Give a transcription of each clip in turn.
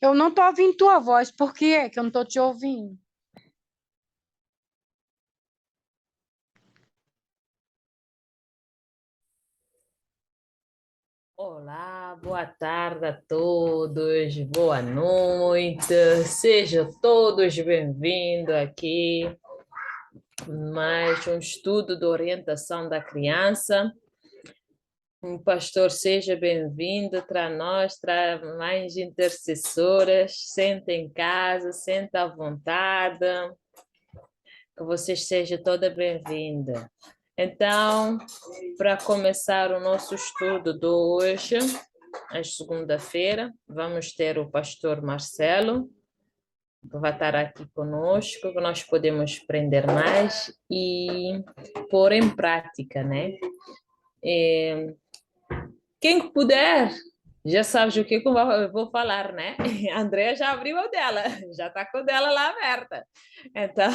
Eu não tô ouvindo tua voz. Por que é que eu não tô te ouvindo? Olá, boa tarde a todos, boa noite, sejam todos bem-vindos aqui, mais um estudo de orientação da criança. Pastor, seja bem-vindo para nós, para mais intercessoras, senta em casa, senta à vontade, que você seja toda bem-vinda. Então, para começar o nosso estudo de hoje, a segunda-feira, vamos ter o pastor Marcelo, que vai estar aqui conosco, que nós podemos aprender mais e pôr em prática, né? E quem puder, já sabes o que eu vou falar, né? A Andrea já abriu o dela, já está com o dela lá aberta. Então,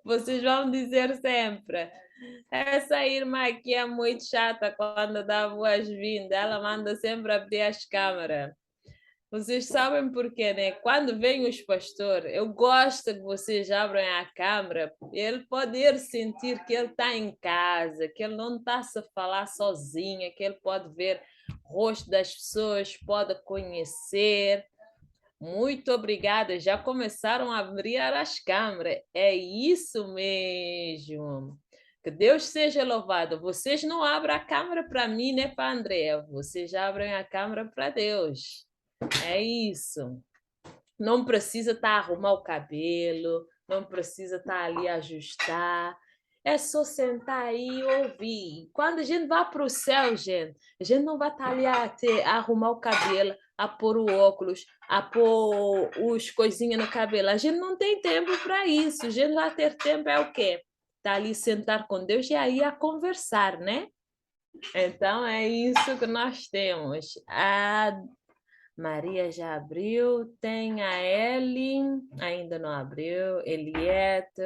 vocês vão dizer sempre. Essa irmã aqui é muito chata quando dá boas-vindas. Ela manda sempre abrir as câmeras. Vocês sabem por quê, né? Quando vem os pastores, eu gosto que vocês abram a câmera, ele poder sentir que ele está em casa, que ele não está a falar sozinho, que ele pode ver o rosto das pessoas, pode conhecer. Muito obrigada. Já começaram a abrir as câmeras. É isso mesmo. Que Deus seja louvado. Vocês não abrem a câmera para mim, nem para a Andréa. Vocês abrem a câmera para Deus. É isso. Não precisa estar a arrumar o cabelo, não precisa estar ali a ajustar. É só sentar aí e ouvir. Quando a gente vai para o céu, gente, a gente não vai estar ali a arrumar o cabelo, a pôr o óculos, a pôr os coisinhas no cabelo. A gente não tem tempo para isso. A gente vai ter tempo é o quê? Estar ali sentar com Deus e aí a conversar, né? Então é isso que nós temos. Maria já abriu, tem a Ellen, ainda não abriu, Eliette,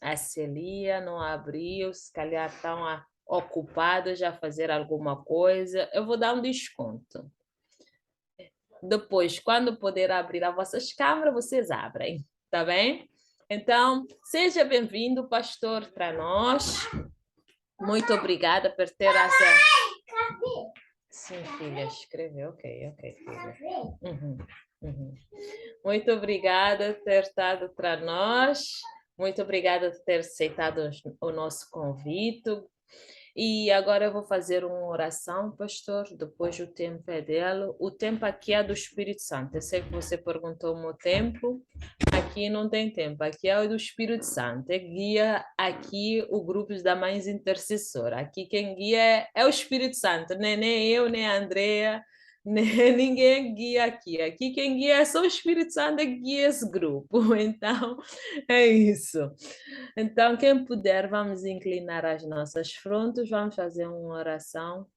a Celia não abriu, se calhar estão ocupados a fazer alguma coisa. Eu vou dar um desconto. Depois, quando puder abrir as vossas câmeras, vocês abrem, tá bem? Então, seja bem-vindo, pastor, para nós. Muito obrigada por ter essa. Sim, filha, escreveu. Ok, filha. Uhum, uhum. Muito obrigada por ter estado para nós. Muito obrigada por ter aceitado o nosso convite. E agora eu vou fazer uma oração, pastor. Depois o tempo é dela. O tempo aqui é do Espírito Santo. Eu sei que você perguntou o meu tempo. Aqui não tem tempo. Aqui é o do Espírito Santo. É guia aqui o grupo da Mães Intercessora. Aqui quem guia é o Espírito Santo. Nem eu, nem a Andrea. Ninguém guia aqui. Aqui quem guia é só o Espírito Santo que guia esse grupo. Então, é isso. Então, quem puder, vamos inclinar as nossas frontes, vamos fazer uma oração.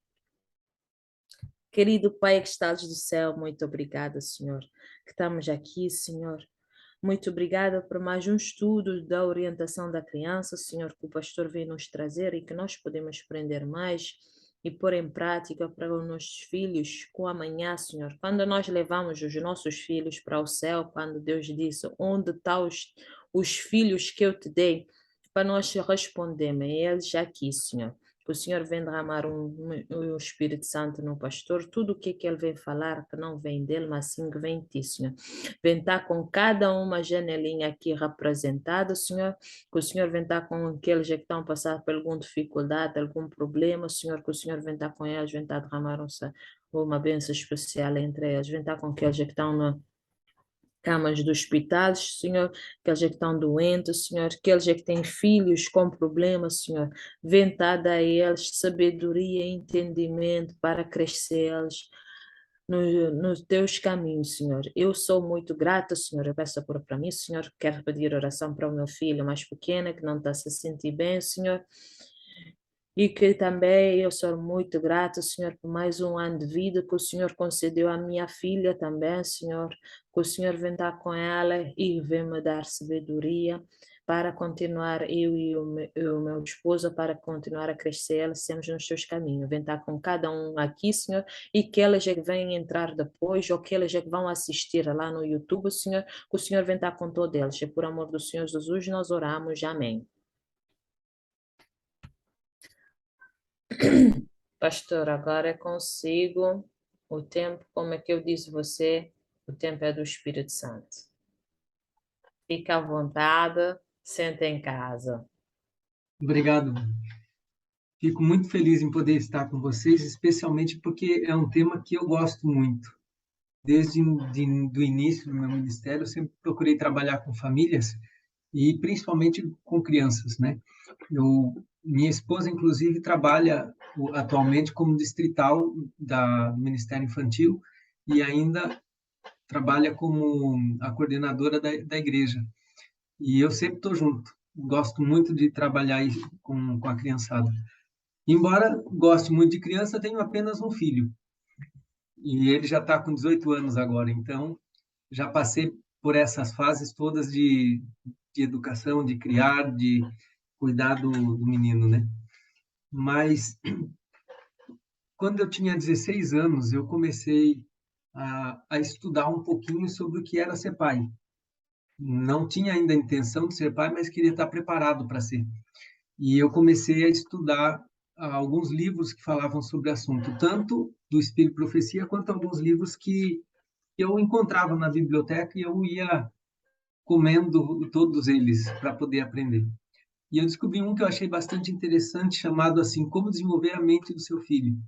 Querido Pai que estás do céu, muito obrigada, Senhor, que estamos aqui, Senhor. Muito obrigada por mais um estudo da orientação da criança, Senhor, que o pastor vem nos trazer e que nós podemos aprender mais e pôr em prática para os nossos filhos com amanhã, Senhor. Quando nós levamos os nossos filhos para o céu, quando Deus disse, onde estão os filhos que eu te dei, para nós respondermos, eles aqui, Senhor. Que o Senhor vem derramar o Espírito Santo no pastor, tudo o que ele vem falar, que não vem dele, mas sim que vem de ti, Senhor. Vem estar com cada uma janelinha aqui representada, Senhor, que o Senhor vem estar com aqueles que estão a passar por alguma dificuldade, algum problema, Senhor, que o Senhor vem estar com eles, vem estar a derramar uma bênção especial entre eles, vem estar com aqueles que estão na camas dos hospitais, Senhor, aqueles que estão doentes, Senhor, aqueles que têm filhos com problemas, Senhor, vem estar a eles sabedoria e entendimento para crescer eles nos teus caminhos, Senhor. Eu sou muito grata, Senhor. Eu peço por para mim, Senhor. Quero pedir oração para o meu filho mais pequeno, que não está se sentir bem, Senhor. E que também eu sou muito grata, Senhor, por mais um ano de vida que o Senhor concedeu à minha filha também, Senhor, que o Senhor vem estar com ela e vem me dar sabedoria para continuar, eu e o meu esposo, para continuar a crescer, sempre nos seus caminhos. Vem estar com cada um aqui, Senhor, e que elas já vêm entrar depois, ou que elas já vão assistir lá no YouTube, Senhor, que o Senhor vem estar com todos eles. E por amor do Senhor Jesus, nós oramos. Amém. Pastor, agora é consigo. O tempo, como é que eu disse você, o tempo é do Espírito Santo. Fica à vontade, senta em casa. Obrigado. Fico muito feliz em poder estar com vocês, especialmente porque é um tema que eu gosto muito. Desde do início do meu ministério, eu sempre procurei trabalhar com famílias e principalmente com crianças, né? Minha esposa, inclusive, trabalha atualmente como distrital do Ministério Infantil e ainda trabalha como a coordenadora da igreja. E eu sempre estou junto. Gosto muito de trabalhar com a criançada. Embora goste muito de criança, tenho apenas um filho. E ele já está com 18 anos agora. Então, já passei por essas fases todas de educação, de criar, de cuidar do menino, né? Mas, quando eu tinha 16 anos, eu comecei a estudar um pouquinho sobre o que era ser pai. Não tinha ainda a intenção de ser pai, mas queria estar preparado para ser. E eu comecei a estudar alguns livros que falavam sobre o assunto, tanto do Espírito e Profecia, quanto alguns livros que eu encontrava na biblioteca e eu ia comendo todos eles para poder aprender. E eu descobri um que eu achei bastante interessante, chamado assim, Como Desenvolver a Mente do Seu Filho.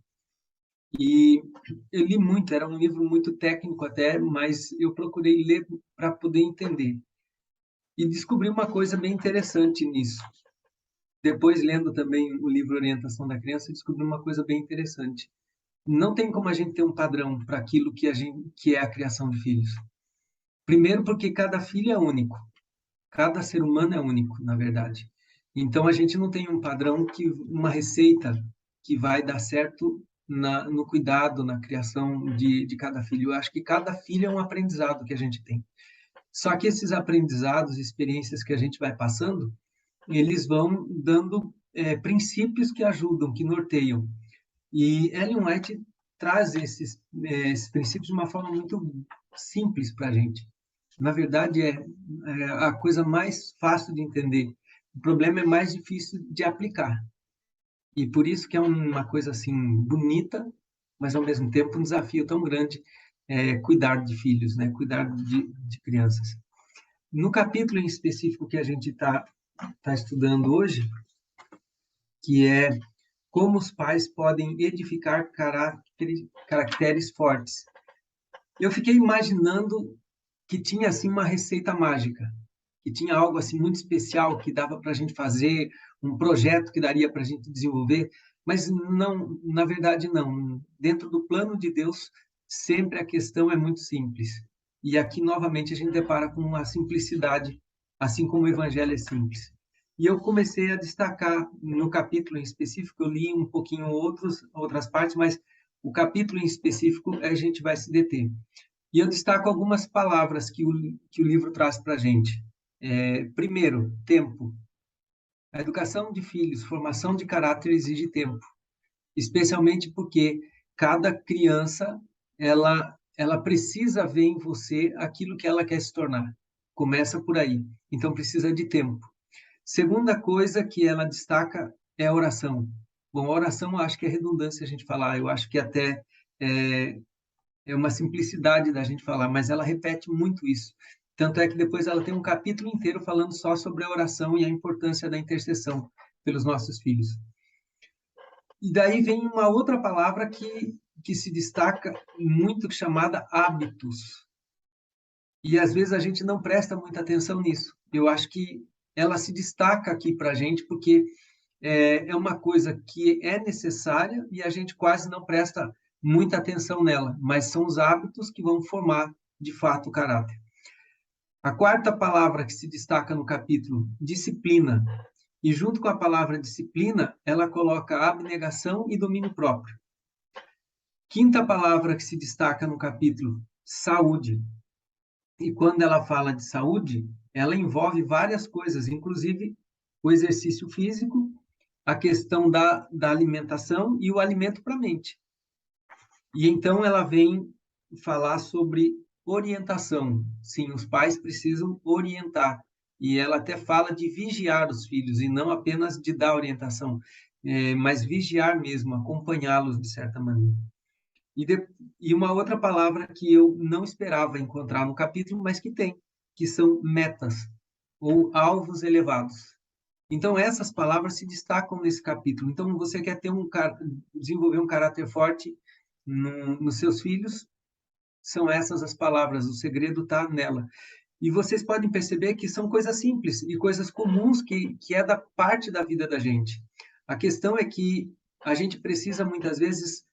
E eu li muito, era um livro muito técnico até, mas eu procurei ler para poder entender. E descobri uma coisa bem interessante nisso. Depois, lendo também o livro Orientação da Criança, descobri uma coisa bem interessante. Não tem como a gente ter um padrão para aquilo que é a criação de filhos. Primeiro, porque cada filho é único. Cada ser humano é único, na verdade. Então, a gente não tem um padrão, uma receita que vai dar certo no cuidado, na criação de cada filho. Eu acho que cada filho é um aprendizado que a gente tem. Só que esses aprendizados, experiências que a gente vai passando, eles vão dando princípios que ajudam, que norteiam. E Ellen White traz esses princípios de uma forma muito simples para a gente. Na verdade, é a coisa mais fácil de entender. O problema é mais difícil de aplicar. E por isso que é uma coisa assim bonita, mas ao mesmo tempo um desafio tão grande cuidar de filhos, né? Cuidar de crianças. No capítulo em específico que a gente está estudando hoje, que é como os pais podem edificar caracteres fortes. Eu fiquei imaginando que tinha assim uma receita mágica, que tinha algo assim muito especial que dava para a gente fazer, um projeto que daria para a gente desenvolver, mas não, na verdade não. Dentro do plano de Deus, sempre a questão é muito simples. E aqui novamente a gente depara com uma simplicidade, assim como o Evangelho é simples. E eu comecei a destacar no capítulo em específico, eu li um pouquinho outras partes, mas o capítulo em específico a gente vai se deter. E eu destaco algumas palavras que o livro traz para a gente. Primeiro, tempo. A educação de filhos, formação de caráter exige tempo, especialmente porque cada criança ela precisa ver em você aquilo que ela quer se tornar. Começa por aí. Então precisa de tempo. Segunda coisa que ela destaca é a oração. Bom, a oração eu acho que é redundância a gente falar, eu acho que até é uma simplicidade da gente falar, mas ela repete muito isso. Tanto é que depois ela tem um capítulo inteiro falando só sobre a oração e a importância da intercessão pelos nossos filhos. E daí vem uma outra palavra que se destaca muito, chamada hábitos. E às vezes a gente não presta muita atenção nisso. Eu acho que ela se destaca aqui para a gente porque é uma coisa que é necessária e a gente quase não presta muita atenção nela, mas são os hábitos que vão formar, de fato, o caráter. A quarta palavra que se destaca no capítulo, disciplina. E junto com a palavra disciplina, ela coloca abnegação e domínio próprio. Quinta palavra que se destaca no capítulo, saúde. E quando ela fala de saúde, ela envolve várias coisas, inclusive o exercício físico, a questão da alimentação e o alimento para a mente. E então ela vem falar sobre orientação. Sim, os pais precisam orientar. E ela até fala de vigiar os filhos, e não apenas de dar orientação, mas vigiar mesmo, acompanhá-los de certa maneira. E uma outra palavra que eu não esperava encontrar no capítulo, mas que tem, que são metas, ou alvos elevados. Então, essas palavras se destacam nesse capítulo. Então, você quer ter desenvolver um caráter forte nos seus filhos, são essas as palavras, o segredo está nela. E vocês podem perceber que são coisas simples e coisas comuns que é da parte da vida da gente. A questão é que a gente precisa, muitas vezes,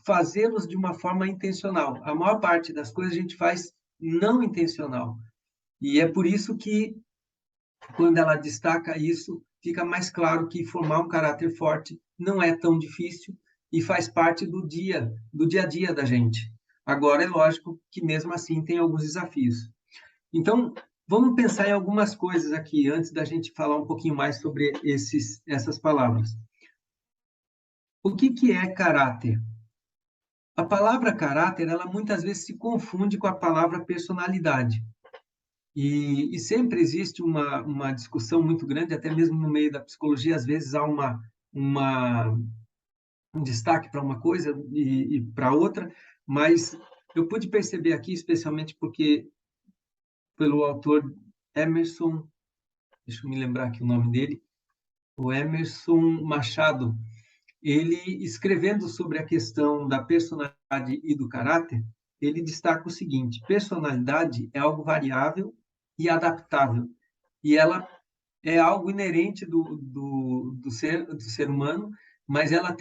fazê-los de uma forma intencional. A maior parte das coisas a gente faz não intencional. E é por isso que, quando ela destaca isso, fica mais claro que formar um caráter forte não é tão difícil e faz parte do dia a dia da gente. Agora, é lógico que, mesmo assim, tem alguns desafios. Então, vamos pensar em algumas coisas aqui, antes da gente falar um pouquinho mais sobre essas palavras. O que é caráter? A palavra caráter, ela muitas vezes se confunde com a palavra personalidade. E sempre existe uma discussão muito grande, até mesmo no meio da psicologia, às vezes há um destaque para uma coisa e para outra, mas eu pude perceber aqui, especialmente pelo autor Emerson, deixa eu me lembrar aqui o nome dele, o Emerson Machado, ele, escrevendo sobre a questão da personalidade e do caráter, ele destaca o seguinte: personalidade é algo variável e adaptável, e ela é algo inerente do ser humano, mas ela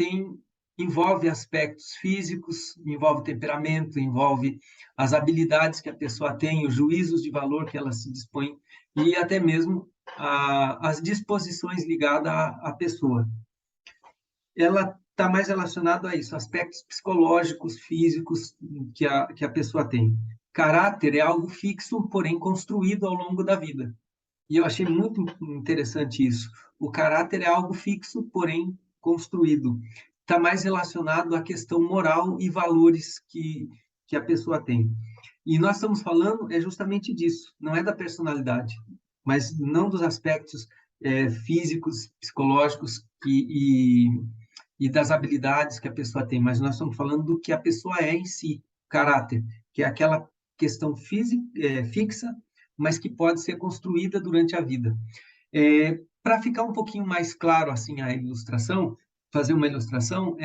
envolve aspectos físicos, envolve temperamento, envolve as habilidades que a pessoa tem, os juízos de valor que ela se dispõe, e até mesmo as disposições ligadas à pessoa. Ela está mais relacionada a isso, aspectos psicológicos, físicos que a pessoa tem. Caráter é algo fixo, porém construído ao longo da vida. E eu achei muito interessante isso. O caráter é algo fixo, porém construído. Está mais relacionado à questão moral e valores que a pessoa tem. E nós estamos falando justamente disso, não é da personalidade, mas não dos aspectos físicos, psicológicos e das habilidades que a pessoa tem, mas nós estamos falando do que a pessoa é em si, caráter, que é aquela questão fixa, mas que pode ser construída durante a vida. Para ficar um pouquinho mais claro assim a ilustração, fazer uma ilustração,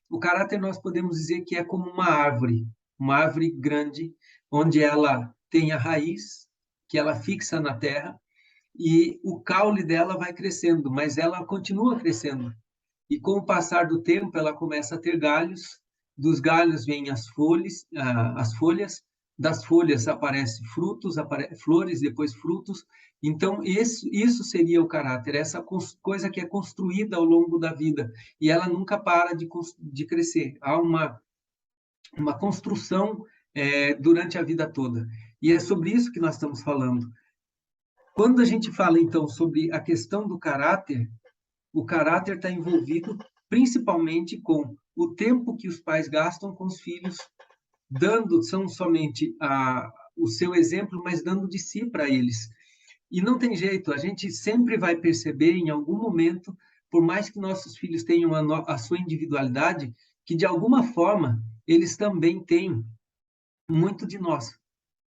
o caráter nós podemos dizer que é como uma árvore grande, onde ela tem a raiz, que ela fixa na terra, e o caule dela vai crescendo, mas ela continua crescendo. E com o passar do tempo, ela começa a ter galhos, dos galhos vêm as folhas, das folhas aparecem frutos, flores, depois frutos. Então, isso seria o caráter, essa coisa que é construída ao longo da vida, e ela nunca para de crescer. Há uma construção durante a vida toda. E é sobre isso que nós estamos falando. Quando a gente fala, então, sobre a questão do caráter, o caráter está envolvido principalmente com o tempo que os pais gastam com os filhos, dando não somente o seu exemplo, mas dando de si para eles. E não tem jeito, a gente sempre vai perceber em algum momento, por mais que nossos filhos tenham a sua individualidade, que de alguma forma eles também têm muito de nós.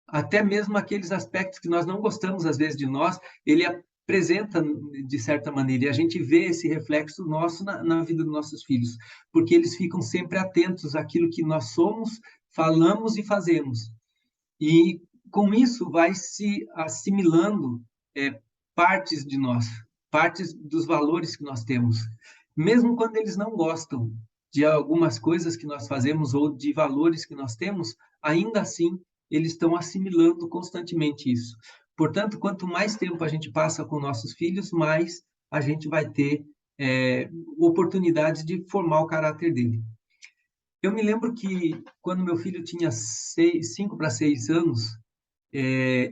Até mesmo aqueles aspectos que nós não gostamos às vezes de nós, ele apresenta de certa maneira, e a gente vê esse reflexo nosso na vida dos nossos filhos, porque eles ficam sempre atentos àquilo que nós somos, falamos e fazemos. E com isso vai se assimilando partes de nós, partes dos valores que nós temos, mesmo quando eles não gostam de algumas coisas que nós fazemos ou de valores que nós temos, ainda assim eles estão assimilando constantemente isso. Portanto, quanto mais tempo a gente passa com nossos filhos, mais a gente vai ter oportunidades de formar o caráter dele. Eu me lembro que quando meu filho tinha 5 para 6 anos,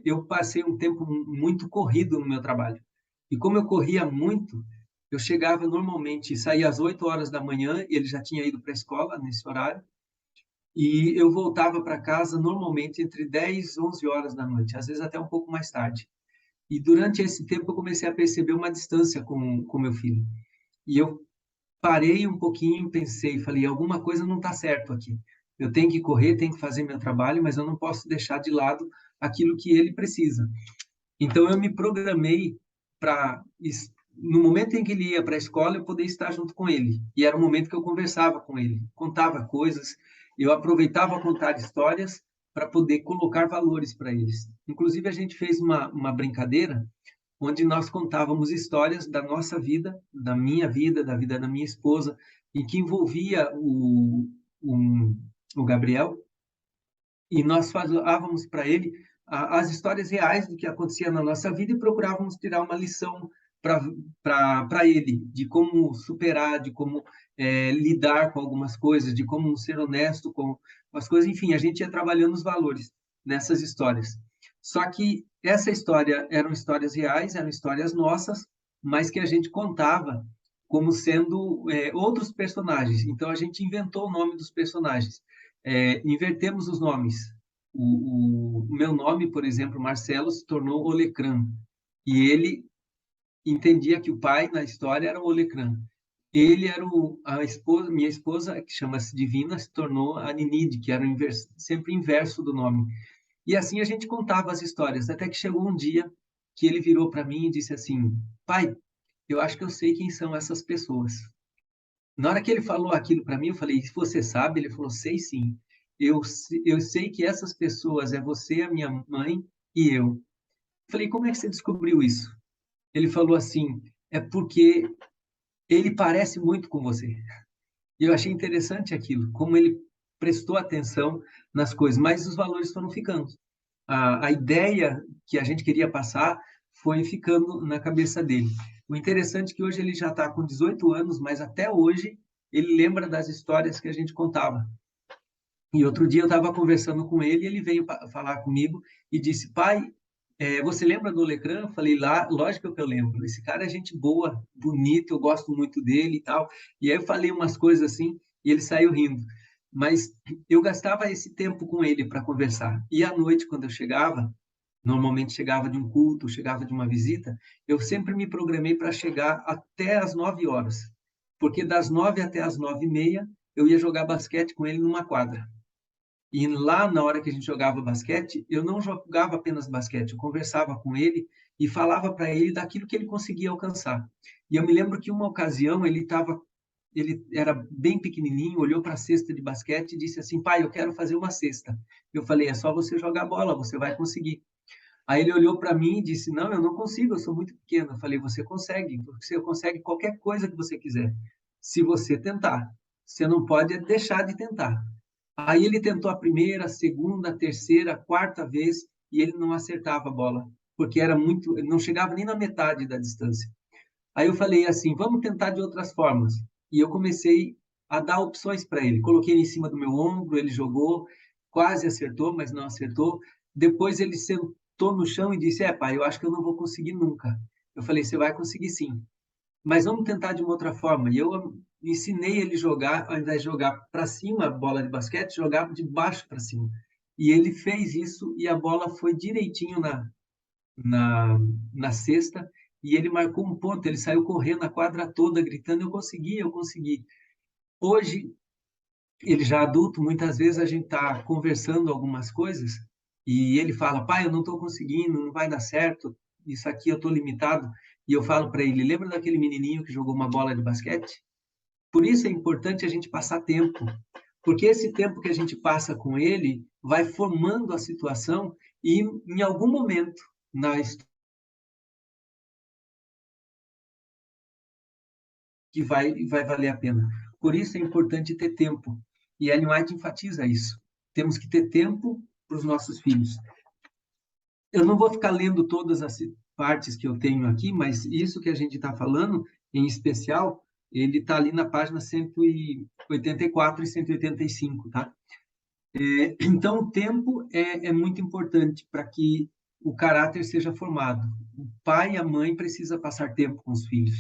eu passei um tempo muito corrido no meu trabalho. E como eu corria muito, eu chegava normalmente, saía às 8 horas da manhã, ele já tinha ido para a escola nesse horário, e eu voltava para casa normalmente entre 10 e 11 horas da noite, às vezes até um pouco mais tarde. E durante esse tempo eu comecei a perceber uma distância com meu filho. E eu parei um pouquinho, pensei, falei, alguma coisa não está certo aqui. Eu tenho que correr, tenho que fazer meu trabalho, mas eu não posso deixar de lado aquilo que ele precisa. Então eu me programei para, no momento em que ele ia para a escola, eu poder estar junto com ele. E era o momento que eu conversava com ele, contava coisas, eu aproveitava contar histórias para poder colocar valores para eles. Inclusive a gente fez uma brincadeira onde nós contávamos histórias da nossa vida, da minha vida, da vida da minha esposa, e que envolvia o Gabriel, e nós falávamos para ele as histórias reais do que acontecia na nossa vida e procurávamos tirar uma lição para ele, de como superar, de como lidar com algumas coisas, de como ser honesto com as coisas, enfim, a gente ia trabalhando os valores nessas histórias. Só que essa história eram histórias reais, eram histórias nossas, mas que a gente contava como sendo outros personagens. Então a gente inventou o nome dos personagens. Invertemos os nomes. O meu nome, por exemplo, Marcelo, se tornou Olecran. E ele entendia que o pai na história era o Olecran. Ele era minha esposa, que chama-se Divina, se tornou a Ninide, que era sempre inverso do nome. E assim a gente contava as histórias, até que chegou um dia que ele virou para mim e disse assim: pai, eu acho que eu sei quem são essas pessoas. Na hora que ele falou aquilo para mim, eu falei: você sabe? Ele falou: sei sim. Eu sei que essas pessoas é você, a minha mãe e eu. Falei: como é que você descobriu isso? Ele falou assim: é porque ele parece muito com você. E eu achei interessante aquilo, como ele prestou atenção nas coisas, mas os valores foram ficando. A ideia que a gente queria passar foi ficando na cabeça dele. O interessante é que hoje ele já está com 18 anos, mas até hoje ele lembra das histórias que a gente contava. E outro dia eu estava conversando com ele e ele veio falar comigo e disse: pai, você lembra do Lecran? Eu falei: lá, lógico que eu lembro. Esse cara é gente boa, bonito, eu gosto muito dele e tal. E aí eu falei umas coisas assim e ele saiu rindo. Mas eu gastava esse tempo com ele para conversar. E à noite, quando eu chegava, normalmente chegava de um culto, chegava de uma visita, eu sempre me programei para chegar até às 9 horas. Porque das 9 até às 9h30, eu ia jogar basquete com ele numa quadra. E lá, na hora que a gente jogava basquete, eu não jogava apenas basquete, eu conversava com ele e falava para ele daquilo que ele conseguia alcançar. E eu me lembro que uma ocasião ele era bem pequenininho, olhou para a cesta de basquete e disse assim: pai, eu quero fazer uma cesta. Eu falei: é só você jogar bola, você vai conseguir. Aí ele olhou para mim e disse: não, eu não consigo, eu sou muito pequeno. Eu falei: você consegue qualquer coisa que você quiser, se você tentar. Você não pode deixar de tentar. Aí ele tentou a primeira, a segunda, a terceira, a quarta vez e ele não acertava a bola, porque era muito, não chegava nem na metade da distância. Aí eu falei assim: vamos tentar de outras formas. E eu comecei a dar opções para ele. Coloquei ele em cima do meu ombro, ele jogou, quase acertou, mas não acertou. Depois ele sentou no chão e disse: pai, eu acho que eu não vou conseguir nunca. Eu falei: você vai conseguir sim, mas vamos tentar de uma outra forma. E eu ensinei ele a jogar, ao invés de jogar para cima a bola de basquete, jogava de baixo para cima. E ele fez isso e a bola foi direitinho na cesta e ele marcou um ponto. Ele saiu correndo a quadra toda, gritando: eu consegui, eu consegui. Hoje, ele já adulto, muitas vezes a gente está conversando algumas coisas e ele fala: pai, eu não estou conseguindo, não vai dar certo, isso aqui eu estou limitado. E eu falo para ele: lembra daquele menininho que jogou uma bola de basquete? Por isso é importante a gente passar tempo, porque esse tempo que a gente passa com ele vai formando a situação e em algum momento na história que vai valer a pena. Por isso é importante ter tempo. E Ellen White enfatiza isso. Temos que ter tempo para os nossos filhos. Eu não vou ficar lendo todas as partes que eu tenho aqui, mas isso que a gente está falando, em especial, ele está ali na página 184 e 185, tá? Então, o tempo é muito importante para que o caráter seja formado. O pai e a mãe precisam passar tempo com os filhos.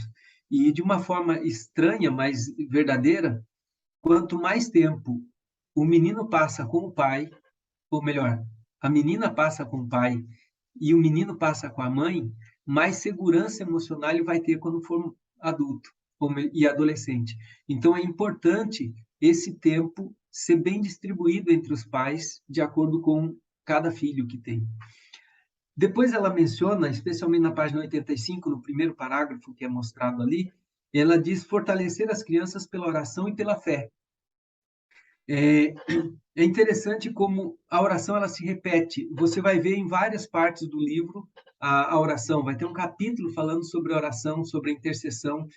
E de uma forma estranha, mas verdadeira, quanto mais tempo o menino passa com o pai, ou melhor, a menina passa com o pai e o menino passa com a mãe, mais segurança emocional ele vai ter quando for adulto e adolescente. Então, é importante esse tempo ser bem distribuído entre os pais, de acordo com cada filho que tem. Depois ela menciona, especialmente na página 85, no primeiro parágrafo que é mostrado ali, ela diz fortalecer as crianças pela oração e pela fé. É interessante como a oração ela se repete. Você vai ver em várias partes do livro a oração. Vai ter um capítulo falando sobre a oração, sobre a intercessão.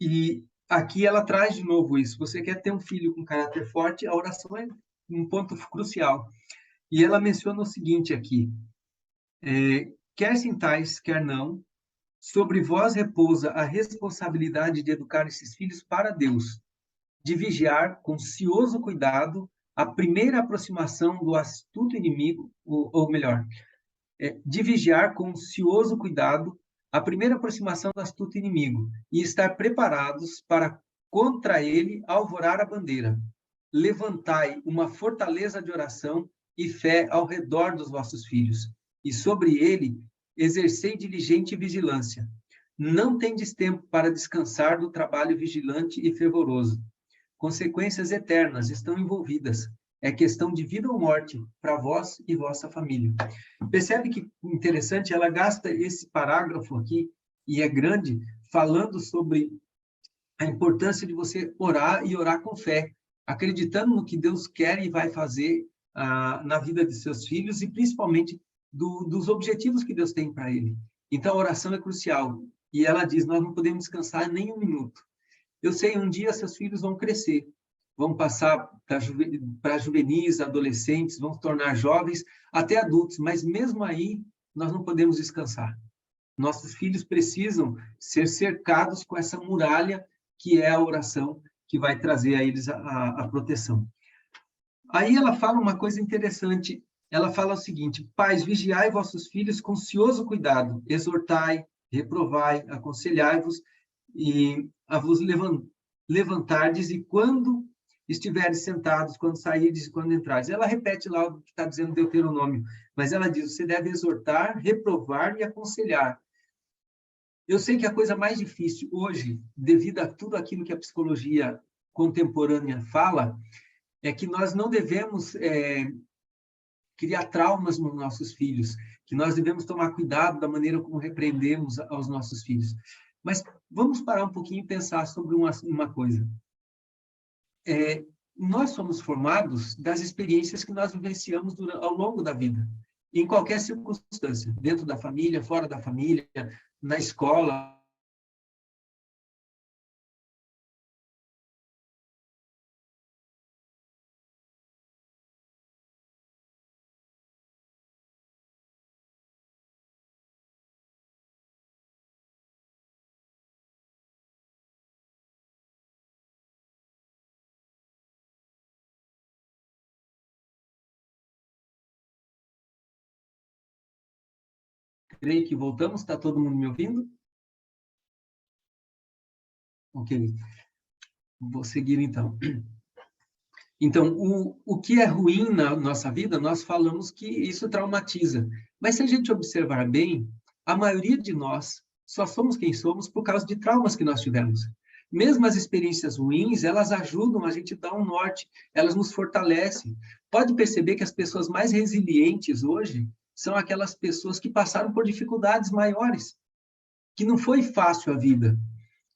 E aqui ela traz de novo isso. Você quer ter um filho com caráter forte, a oração é um ponto crucial. E ela menciona o seguinte aqui: quer sintais, quer não, sobre vós repousa a responsabilidade de educar esses filhos para Deus, de vigiar com cioso cuidado a primeira aproximação do astuto inimigo, ou melhor, de vigiar com cioso cuidado a primeira aproximação do astuto inimigo e estar preparados para contra ele alvorar a bandeira. Levantai uma fortaleza de oração e fé ao redor dos vossos filhos, e sobre ele exercei diligente vigilância. Não tendes tempo para descansar do trabalho vigilante e fervoroso. Consequências eternas estão envolvidas. É questão de vida ou morte para vós e vossa família. Percebe que interessante? Ela gasta esse parágrafo aqui, e é grande, falando sobre a importância de você orar e orar com fé, acreditando no que Deus quer e vai fazer na vida de seus filhos e principalmente dos objetivos que Deus tem para ele. Então, a oração é crucial. E ela diz, nós não podemos descansar nem um minuto. Eu sei, um dia seus filhos vão crescer, vão passar para juvenis, adolescentes, vão se tornar jovens, até adultos, mas mesmo aí nós não podemos descansar. Nossos filhos precisam ser cercados com essa muralha que é a oração, que vai trazer a eles a proteção. Aí ela fala uma coisa interessante, ela fala o seguinte: pais, vigiai vossos filhos com cioso cuidado, exortai, reprovai, aconselhai-vos, e a vos levantardes, e quando estiveres sentados, quando sairdes e quando entrares. Ela repete lá o que está dizendo Deuteronômio, mas ela diz, você deve exortar, reprovar e aconselhar. Eu sei que a coisa mais difícil hoje, devido a tudo aquilo que a psicologia contemporânea fala, é que nós não devemos criar traumas nos nossos filhos, que nós devemos tomar cuidado da maneira como repreendemos aos nossos filhos. Mas vamos parar um pouquinho e pensar sobre uma coisa. Nós somos formados das experiências que nós vivenciamos ao longo da vida, em qualquer circunstância, dentro da família, fora da família, na escola. Creio que voltamos. Está todo mundo me ouvindo? Ok. Vou seguir, então. Então, o que é ruim na nossa vida, nós falamos que isso traumatiza. Mas se a gente observar bem, a maioria de nós só somos quem somos por causa de traumas que nós tivemos. Mesmo as experiências ruins, elas ajudam a gente a dar um norte, elas nos fortalecem. Pode perceber que as pessoas mais resilientes hoje são aquelas pessoas que passaram por dificuldades maiores, que não foi fácil a vida.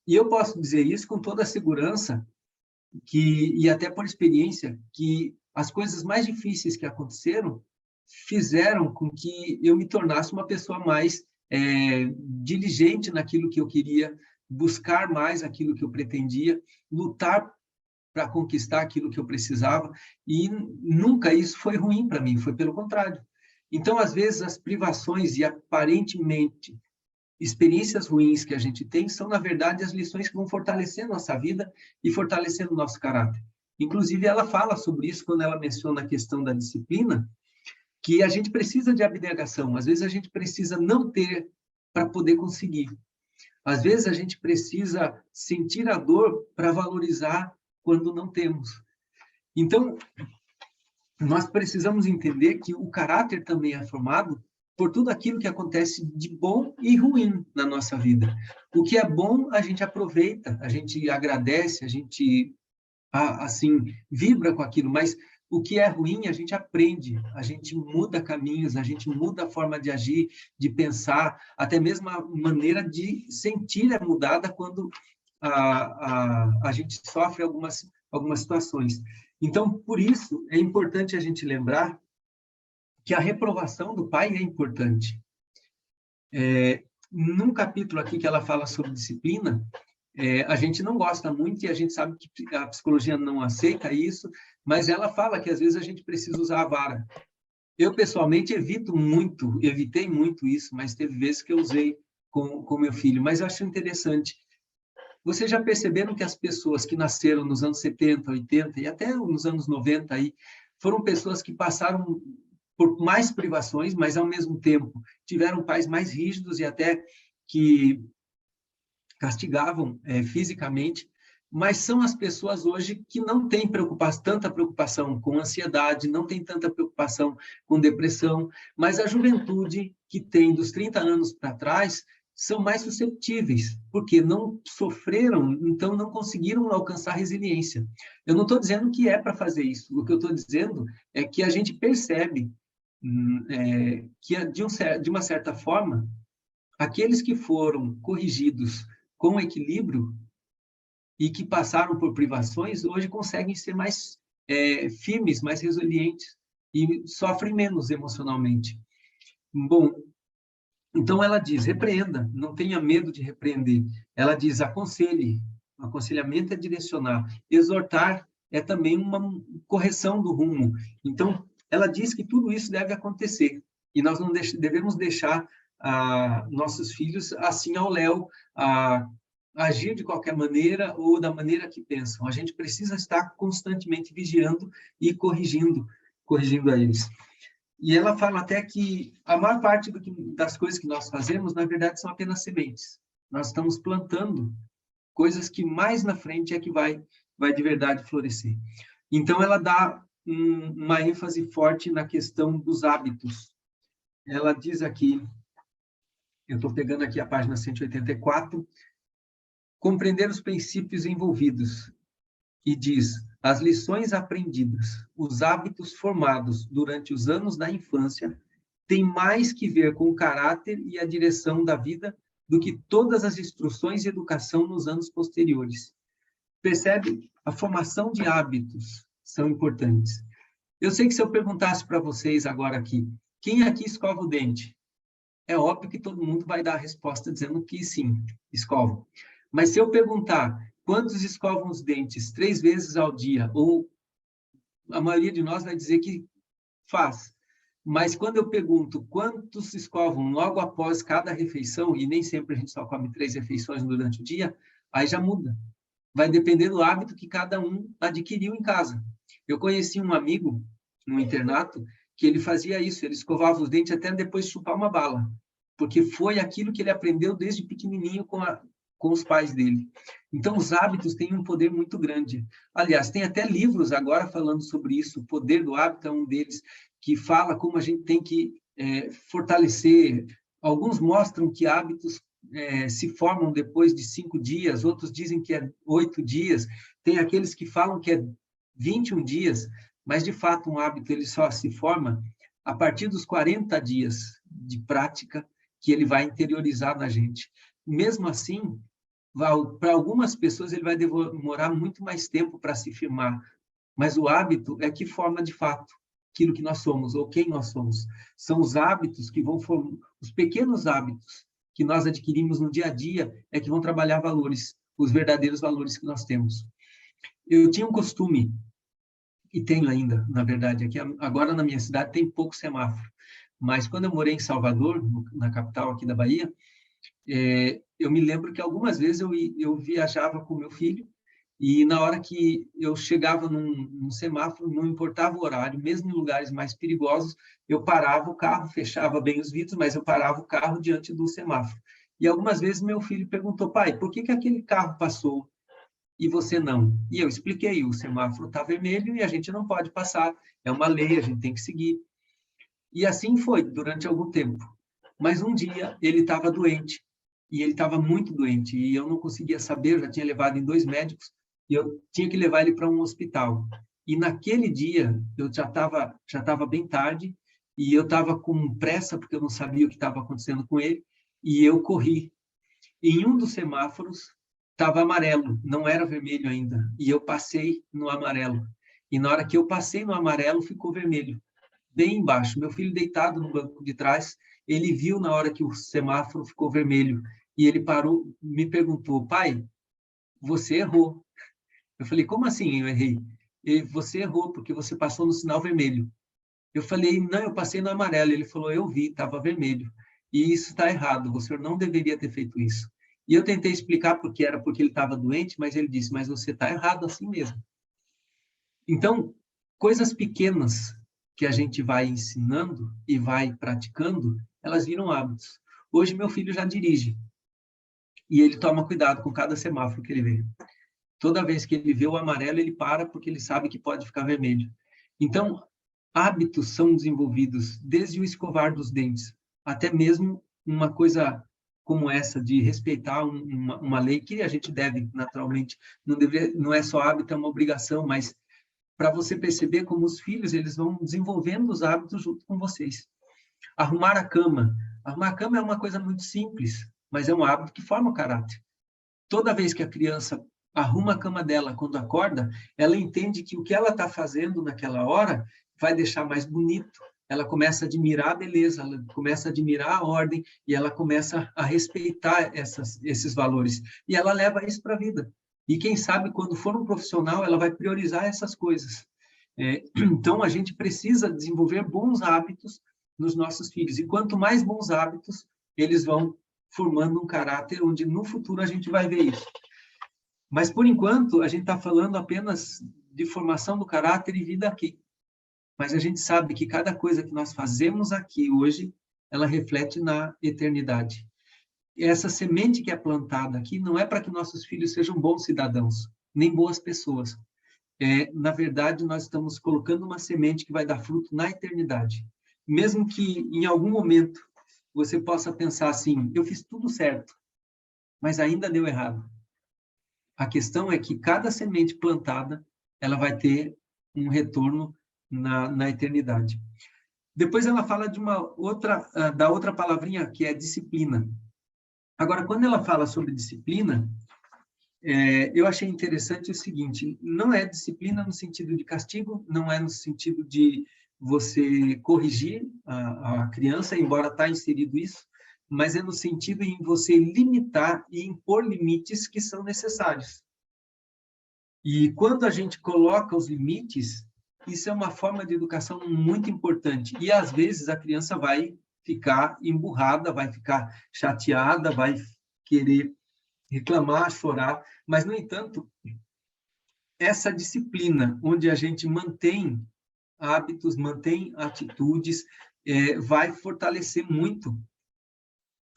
E eu posso dizer isso com toda a segurança, e até por experiência, que as coisas mais difíceis que aconteceram fizeram com que eu me tornasse uma pessoa mais diligente naquilo que eu queria, buscar mais aquilo que eu pretendia, lutar para conquistar aquilo que eu precisava, e nunca isso foi ruim para mim, foi pelo contrário. Então, às vezes, as privações e aparentemente experiências ruins que a gente tem são, na verdade, as lições que vão fortalecer nossa vida e fortalecer o nosso caráter. Inclusive, ela fala sobre isso quando ela menciona a questão da disciplina, que a gente precisa de abnegação. Às vezes, a gente precisa não ter para poder conseguir. Às vezes, a gente precisa sentir a dor para valorizar quando não temos. Então, nós precisamos entender que o caráter também é formado por tudo aquilo que acontece de bom e ruim na nossa vida. O que é bom, a gente aproveita, a gente agradece, a gente, assim, vibra com aquilo, mas o que é ruim, a gente aprende, a gente muda caminhos, a gente muda a forma de agir, de pensar, até mesmo a maneira de sentir é mudada quando a gente sofre algumas situações. Então, por isso, é importante a gente lembrar que a reprovação do pai é importante. Num capítulo aqui que ela fala sobre disciplina, a gente não gosta muito e a gente sabe que a psicologia não aceita isso, mas ela fala que às vezes a gente precisa usar a vara. Eu, pessoalmente, evitei muito isso, mas teve vezes que eu usei com meu filho. Mas eu acho interessante. Vocês já perceberam que as pessoas que nasceram nos anos 70, 80 e até nos anos 90 aí, foram pessoas que passaram por mais privações, mas ao mesmo tempo tiveram pais mais rígidos e até que castigavam fisicamente, mas são as pessoas hoje que não têm tanta preocupação com ansiedade, não tem tanta preocupação com depressão, mas a juventude que tem dos 30 anos para trás são mais susceptíveis, porque não sofreram, então não conseguiram alcançar resiliência. Eu não estou dizendo que é para fazer isso, o que eu estou dizendo é que a gente percebe que, de uma certa forma, aqueles que foram corrigidos com equilíbrio e que passaram por privações, hoje conseguem ser mais firmes, mais resilientes e sofrem menos emocionalmente. Bom, então ela diz, repreenda, não tenha medo de repreender. Ela diz, aconselhe, aconselhamento é direcionar, exortar é também uma correção do rumo. Então, ela diz que tudo isso deve acontecer, e nós não devemos deixar nossos filhos assim ao léu, agir de qualquer maneira ou da maneira que pensam. A gente precisa estar constantemente vigiando e corrigindo a eles. E ela fala até que a maior parte das coisas que nós fazemos, na verdade, são apenas sementes. Nós estamos plantando coisas que mais na frente é que vai de verdade florescer. Então, ela dá uma ênfase forte na questão dos hábitos. Ela diz aqui, eu estou pegando aqui a página 184, compreender os princípios envolvidos, e diz, as lições aprendidas, os hábitos formados durante os anos da infância têm mais que ver com o caráter e a direção da vida do que todas as instruções e educação nos anos posteriores. Percebe? A formação de hábitos são importantes. Eu sei que se eu perguntasse para vocês agora aqui, quem aqui escova o dente? É óbvio que todo mundo vai dar a resposta dizendo que sim, escova. Mas se eu perguntar quantos escovam os dentes 3 vezes ao dia, ou a maioria de nós vai dizer que faz. Mas quando eu pergunto quantos escovam logo após cada refeição, e nem sempre a gente só come 3 refeições durante o dia, aí já muda. Vai depender do hábito que cada um adquiriu em casa. Eu conheci um amigo no internato que ele fazia isso, ele escovava os dentes até depois de chupar uma bala, porque foi aquilo que ele aprendeu desde pequenininho com os pais dele. Então, os hábitos têm um poder muito grande. Aliás, tem até livros agora falando sobre isso, o poder do hábito é um deles, que fala como a gente tem que fortalecer. Alguns mostram que hábitos se formam depois de 5 dias, outros dizem que é 8 dias, tem aqueles que falam que é 21 dias, mas, de fato, um hábito ele só se forma a partir dos 40 dias de prática que ele vai interiorizar na gente. Mesmo assim, para algumas pessoas ele vai demorar muito mais tempo para se firmar, mas o hábito é que forma, de fato, aquilo que nós somos, ou quem nós somos. São os hábitos que vão formar, os pequenos hábitos que nós adquirimos no dia a dia é que vão trabalhar valores, os verdadeiros valores que nós temos. Eu tinha um costume, e tenho ainda, na verdade, aqui agora na minha cidade tem pouco semáforo, mas quando eu morei em Salvador, na capital aqui da Bahia, eu me lembro que algumas vezes eu viajava com meu filho e na hora que eu chegava num semáforo, não importava o horário, mesmo em lugares mais perigosos, eu parava o carro, fechava bem os vidros, mas eu parava o carro diante do semáforo. E algumas vezes meu filho perguntou: pai, por que aquele carro passou e você não? E eu expliquei: o semáforo está vermelho e a gente não pode passar, é uma lei, a gente tem que seguir. E assim foi durante algum tempo. Mas um dia ele estava doente, e ele estava muito doente, e eu não conseguia saber, eu já tinha levado em 2 médicos, e eu tinha que levar ele para um hospital. E naquele dia, eu já tava bem tarde, e eu estava com pressa, porque eu não sabia o que estava acontecendo com ele, e eu corri. E em um dos semáforos estava amarelo, não era vermelho ainda, e eu passei no amarelo. E na hora que eu passei no amarelo, ficou vermelho bem embaixo. Meu filho deitado no banco de trás, ele viu na hora que o semáforo ficou vermelho e ele parou, me perguntou: pai, você errou. Eu falei: como assim eu errei? Você errou porque você passou no sinal vermelho. Eu falei: não, eu passei no amarelo. Ele falou: eu vi, estava vermelho. E isso está errado, você não deveria ter feito isso. E eu tentei explicar porque era porque ele estava doente, mas ele disse: mas você está errado assim mesmo. Então, coisas pequenas que a gente vai ensinando e vai praticando, elas viram hábitos. Hoje, meu filho já dirige e ele toma cuidado com cada semáforo que ele vê. Toda vez que ele vê o amarelo, ele para porque ele sabe que pode ficar vermelho. Então, hábitos são desenvolvidos desde o escovar dos dentes, até mesmo uma coisa como essa de respeitar uma lei que a gente deve naturalmente, não é só hábito, é uma obrigação, mas para você perceber como os filhos eles vão desenvolvendo os hábitos junto com vocês. Arrumar a cama. Arrumar a cama é uma coisa muito simples, mas é um hábito que forma o caráter. Toda vez que a criança arruma a cama dela quando acorda, ela entende que o que ela está fazendo naquela hora vai deixar mais bonito. Ela começa a admirar a beleza, ela começa a admirar a ordem e ela começa a respeitar esses valores. E ela leva isso para a vida. E quem sabe, quando for um profissional, ela vai priorizar essas coisas. Então, a gente precisa desenvolver bons hábitos nos nossos filhos. E quanto mais bons hábitos, eles vão formando um caráter onde no futuro a gente vai ver isso. Mas, por enquanto, a gente está falando apenas de formação do caráter e vida aqui. Mas a gente sabe que cada coisa que nós fazemos aqui hoje, ela reflete na eternidade. E essa semente que é plantada aqui não é para que nossos filhos sejam bons cidadãos, nem boas pessoas. Na verdade, nós estamos colocando uma semente que vai dar fruto na eternidade. Mesmo que, em algum momento, você possa pensar assim: eu fiz tudo certo, mas ainda deu errado. A questão é que cada semente plantada, ela vai ter um retorno na eternidade. Depois ela fala de da outra palavrinha, que é disciplina. Agora, quando ela fala sobre disciplina, eu achei interessante o seguinte: não é disciplina no sentido de castigo, não é no sentido de você corrigir a criança, embora está inserido isso, mas é no sentido em você limitar e impor limites que são necessários. E quando a gente coloca os limites, isso é uma forma de educação muito importante. E, às vezes, a criança vai ficar emburrada, vai ficar chateada, vai querer reclamar, chorar. Mas, no entanto, essa disciplina, onde a gente mantém hábitos, mantém atitudes, vai fortalecer muito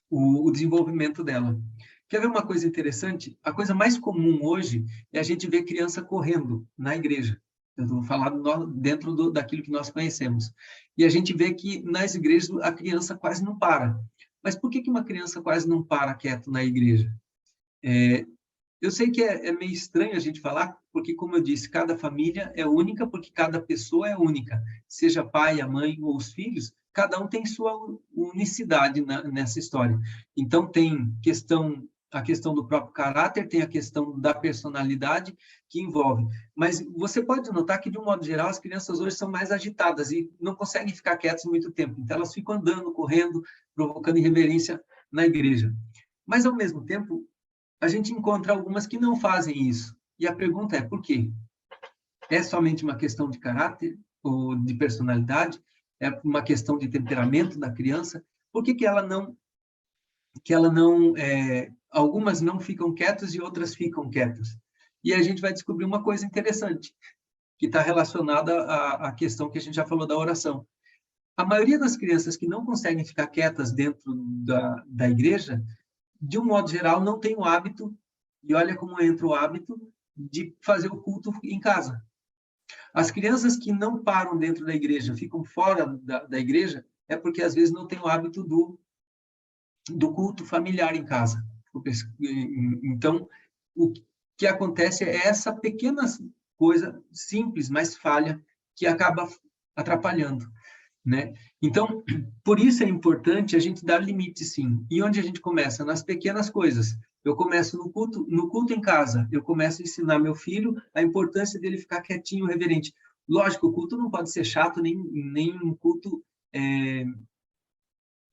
o desenvolvimento dela. Quer ver uma coisa interessante? A coisa mais comum hoje é a gente ver criança correndo na igreja. Eu vou falar dentro daquilo que nós conhecemos. E a gente vê que nas igrejas a criança quase não para. Mas por que uma criança quase não para quieto na igreja? Eu sei que é meio estranho a gente falar, porque, como eu disse, cada família é única, porque cada pessoa é única. Seja pai, a mãe ou os filhos, cada um tem sua unicidade nessa história. Então, tem a questão do próprio caráter, tem a questão da personalidade que envolve. Mas você pode notar que, de um modo geral, as crianças hoje são mais agitadas e não conseguem ficar quietas muito tempo. Então, elas ficam andando, correndo, provocando irreverência na igreja. Mas, ao mesmo tempo, a gente encontra algumas que não fazem isso. E a pergunta é: por quê? É somente uma questão de caráter ou de personalidade? é uma questão de temperamento da criança, por que algumas não ficam quietas e outras ficam quietas? E a gente vai descobrir uma coisa interessante, que está relacionada à questão que a gente já falou da oração. A maioria das crianças que não conseguem ficar quietas dentro da igreja, de um modo geral, não tem o hábito, e olha como entra o hábito, de fazer o culto em casa. As crianças que não param dentro da igreja, ficam fora da igreja, é porque às vezes não tem o hábito do culto familiar em casa. Então, o que acontece é essa pequena coisa simples, mas falha, que acaba atrapalhando, né? Então, por isso é importante a gente dar limites, sim. E onde a gente começa? Nas pequenas coisas. Eu começo no culto em casa. Eu começo a ensinar meu filho a importância dele ficar quietinho, reverente. Lógico, o culto não pode ser chato, nem um culto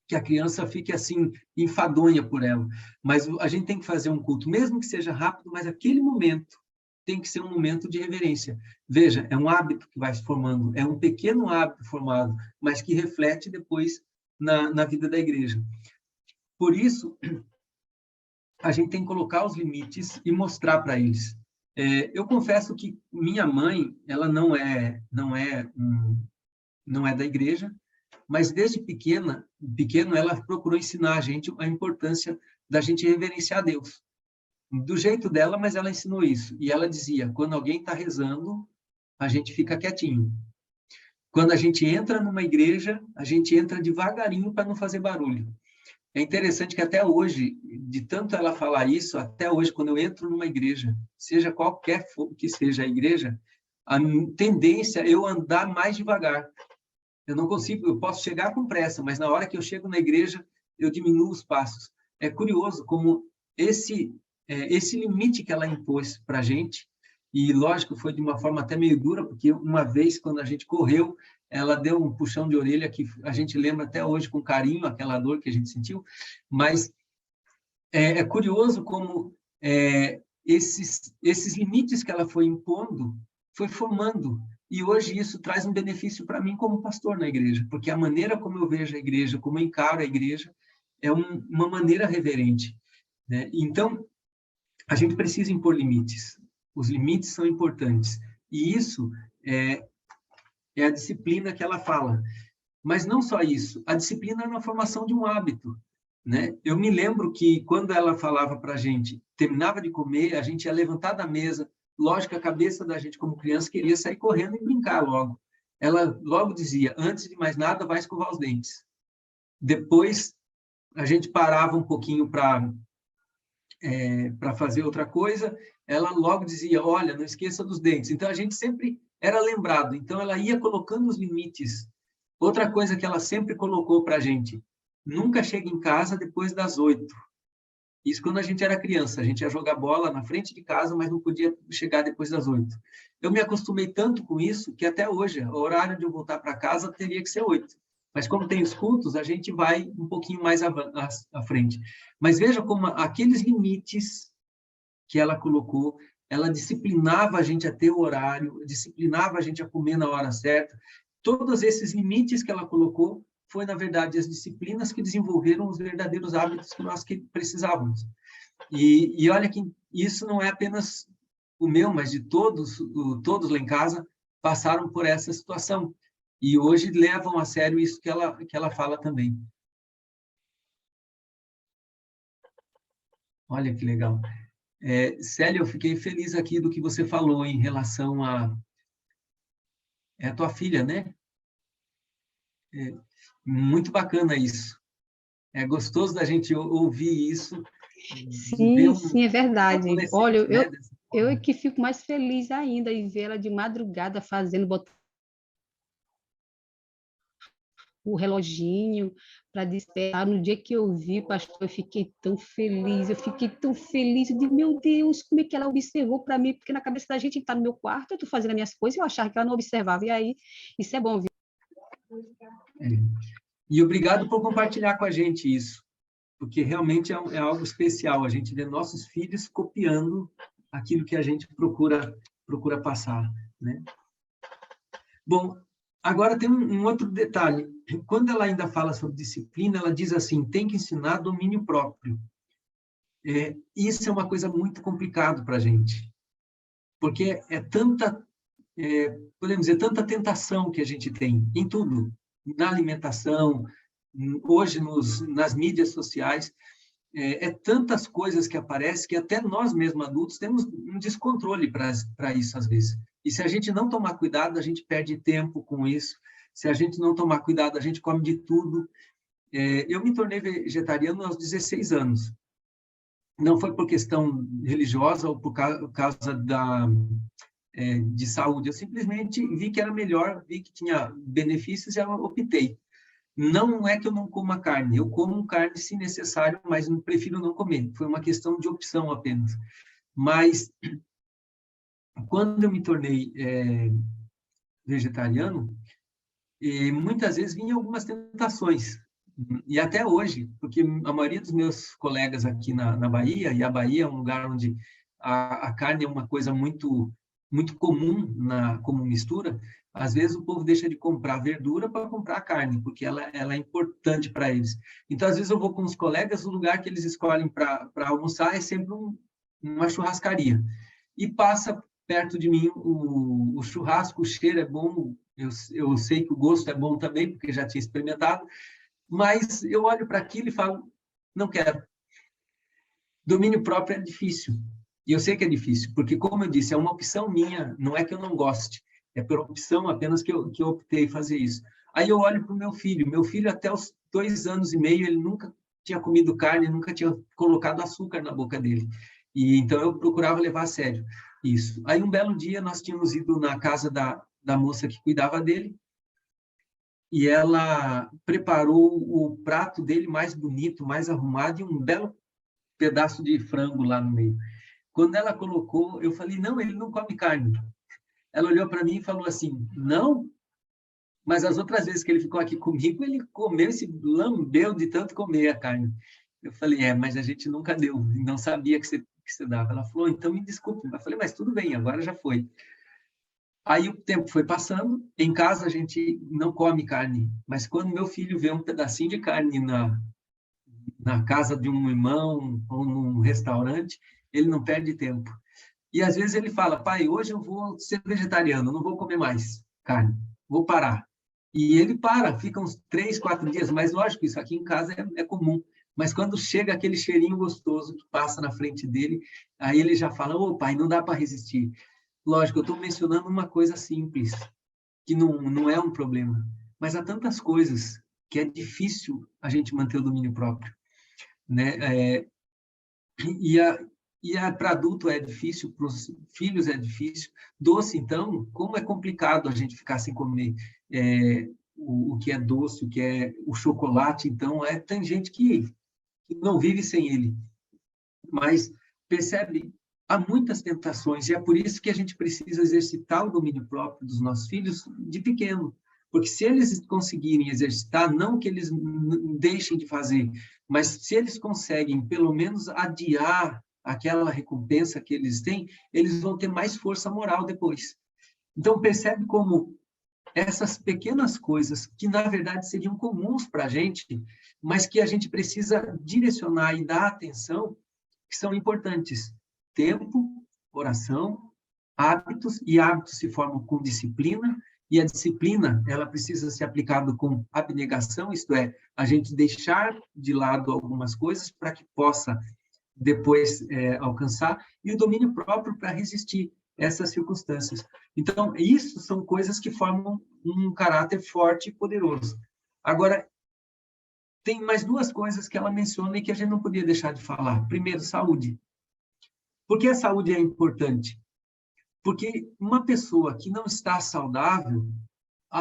que a criança fique assim, enfadonha por ela. Mas a gente tem que fazer um culto, mesmo que seja rápido, mas aquele momento tem que ser um momento de reverência. Veja, é um hábito que vai se formando, é um pequeno hábito formado, mas que reflete depois na vida da igreja. Por isso, a gente tem que colocar os limites e mostrar para eles. Eu confesso que minha mãe, ela não é da igreja, mas desde pequeno ela procurou ensinar a gente a importância da gente reverenciar a Deus. Do jeito dela, mas ela ensinou isso. E ela dizia, quando alguém está rezando, a gente fica quietinho. Quando a gente entra numa igreja, a gente entra devagarinho para não fazer barulho. É interessante que até hoje, de tanto ela falar isso, até hoje, quando eu entro numa igreja, seja qualquer que seja a igreja, a tendência é eu andar mais devagar. Eu não consigo, eu posso chegar com pressa, mas na hora que eu chego na igreja, eu diminuo os passos. É curioso como esse limite que ela impôs para a gente, e lógico, foi de uma forma até meio dura, porque uma vez, quando a gente correu, ela deu um puxão de orelha que a gente lembra até hoje com carinho, aquela dor que a gente sentiu, mas é curioso como esses limites que ela foi impondo, foi formando. E hoje isso traz um benefício para mim como pastor na igreja, porque a maneira como eu vejo a igreja, como eu encaro a igreja, é uma maneira reverente, né? Então, a gente precisa impor limites. Os limites são importantes. E isso é a disciplina que ela fala. Mas não só isso, a disciplina é na formação de um hábito, né? Eu me lembro que quando ela falava para a gente, terminava de comer, a gente ia levantar da mesa, lógico, a cabeça da gente como criança queria sair correndo e brincar logo. Ela logo dizia, antes de mais nada, vai escovar os dentes. Depois, a gente parava um pouquinho para fazer outra coisa, ela logo dizia, olha, não esqueça dos dentes. Então, a gente sempre era lembrado. Então, ela ia colocando os limites. Outra coisa que ela sempre colocou para a gente, nunca chega em casa depois das 8. Isso quando a gente era criança, a gente ia jogar bola na frente de casa, mas não podia chegar depois das 8. Eu me acostumei tanto com isso, que até hoje, o horário de eu voltar para casa teria que ser 8. Mas como tem os cultos, a gente vai um pouquinho mais à frente. Mas veja como aqueles limites que ela colocou, ela disciplinava a gente a ter o horário, disciplinava a gente a comer na hora certa. Todos esses limites que ela colocou foi, na verdade, as disciplinas que desenvolveram os verdadeiros hábitos que nós precisávamos. E olha que isso não é apenas o meu, mas de todos lá em casa passaram por essa situação. E hoje levam a sério isso que ela fala também. Olha que legal. Célia, eu fiquei feliz aqui do que você falou em relação a... É a tua filha, né? Muito bacana isso. É gostoso da gente ouvir isso. Sim, sim, é verdade. Olha, né, eu é que fico mais feliz ainda em ver ela de madrugada botando o reloginho para despertar. No dia que eu vi, pastor, eu fiquei tão feliz, eu digo, meu Deus, como é que ela observou para mim? Porque na cabeça da gente está no meu quarto, eu estou fazendo as minhas coisas, eu achava que ela não observava, e aí, isso é bom, viu? E obrigado por compartilhar com a gente isso, porque realmente é algo especial, a gente vê nossos filhos copiando aquilo que a gente procura passar, né? Bom, Agora, tem um outro detalhe. Quando ela ainda fala sobre disciplina, ela diz assim, tem que ensinar domínio próprio. Isso é uma coisa muito complicada para a gente, porque é tanta, podemos dizer, tanta tentação que a gente tem em tudo, na alimentação, hoje nas mídias sociais, tantas coisas que aparecem que até nós mesmos adultos temos um descontrole para isso às vezes. E se a gente não tomar cuidado, a gente perde tempo com isso. Se a gente não tomar cuidado, a gente come de tudo. Eu me tornei vegetariano aos 16 anos. Não foi por questão religiosa ou por causa de saúde. Eu simplesmente vi que era melhor, vi que tinha benefícios e eu optei. Não é que eu não como carne, eu como carne se necessário, mas prefiro não comer. Foi uma questão de opção apenas. Mas, quando eu me tornei vegetariano, muitas vezes vinham algumas tentações. E até hoje, porque a maioria dos meus colegas aqui na Bahia, e a Bahia é um lugar onde a carne é uma coisa muito, muito comum como mistura, às vezes o povo deixa de comprar verdura para comprar carne, porque ela é importante para eles. Então, às vezes eu vou com os colegas, o lugar que eles escolhem para almoçar é sempre uma churrascaria. E passa perto de mim o churrasco, o cheiro é bom, eu sei que o gosto é bom também, porque já tinha experimentado, mas eu olho para aquilo e falo, não quero. Domínio próprio é difícil. E eu sei que é difícil, porque, como eu disse, é uma opção minha, não é que eu não goste, é por opção apenas que eu optei fazer isso. Aí eu olho para o meu filho até os 2 anos e meio, ele nunca tinha comido carne, nunca tinha colocado açúcar na boca dele. E então eu procurava levar a sério isso. Aí um belo dia nós tínhamos ido na casa da moça que cuidava dele, e ela preparou o prato dele mais bonito, mais arrumado, e um belo pedaço de frango lá no meio. Quando ela colocou, eu falei, não, ele não come carne. Ela olhou para mim e falou assim, não, mas as outras vezes que ele ficou aqui comigo, ele comeu, se lambeu de tanto comer a carne. Eu falei, mas a gente nunca deu, não sabia que você dava. Ela falou, então me desculpe. Eu falei, mas tudo bem, agora já foi. Aí o tempo foi passando, em casa a gente não come carne, mas quando meu filho vê um pedacinho de carne na casa de um irmão ou num restaurante, ele não perde tempo. E às vezes ele fala, pai, hoje eu vou ser vegetariano, não vou comer mais carne, vou parar. E ele para, fica uns 3, 4 dias, mas lógico, isso aqui em casa é comum. Mas quando chega aquele cheirinho gostoso que passa na frente dele, aí ele já fala, ô pai, não dá para resistir. Lógico, eu estou mencionando uma coisa simples, que não é um problema, mas há tantas coisas que é difícil a gente manter o domínio próprio, né? Para adulto é difícil, para os filhos é difícil. Doce, então, como é complicado a gente ficar sem comer o que é doce, o que é o chocolate, então, tem gente que não vive sem ele. Mas, percebe, há muitas tentações, e é por isso que a gente precisa exercitar o domínio próprio dos nossos filhos de pequeno. Porque se eles conseguirem exercitar, não que eles deixem de fazer, mas se eles conseguem, pelo menos, adiar aquela recompensa que eles têm, eles vão ter mais força moral depois. Então, percebe como essas pequenas coisas, que na verdade seriam comuns para a gente, mas que a gente precisa direcionar e dar atenção, que são importantes. Tempo, oração, hábitos, e hábitos se formam com disciplina, e a disciplina, ela precisa ser aplicada com abnegação, isto é, a gente deixar de lado algumas coisas para que possa depois alcançar, e o domínio próprio para resistir essas circunstâncias. Então, isso são coisas que formam um caráter forte e poderoso. Agora, tem mais 2 coisas que ela menciona e que a gente não podia deixar de falar. Primeiro, saúde. Por que a saúde é importante? Porque uma pessoa que não está saudável,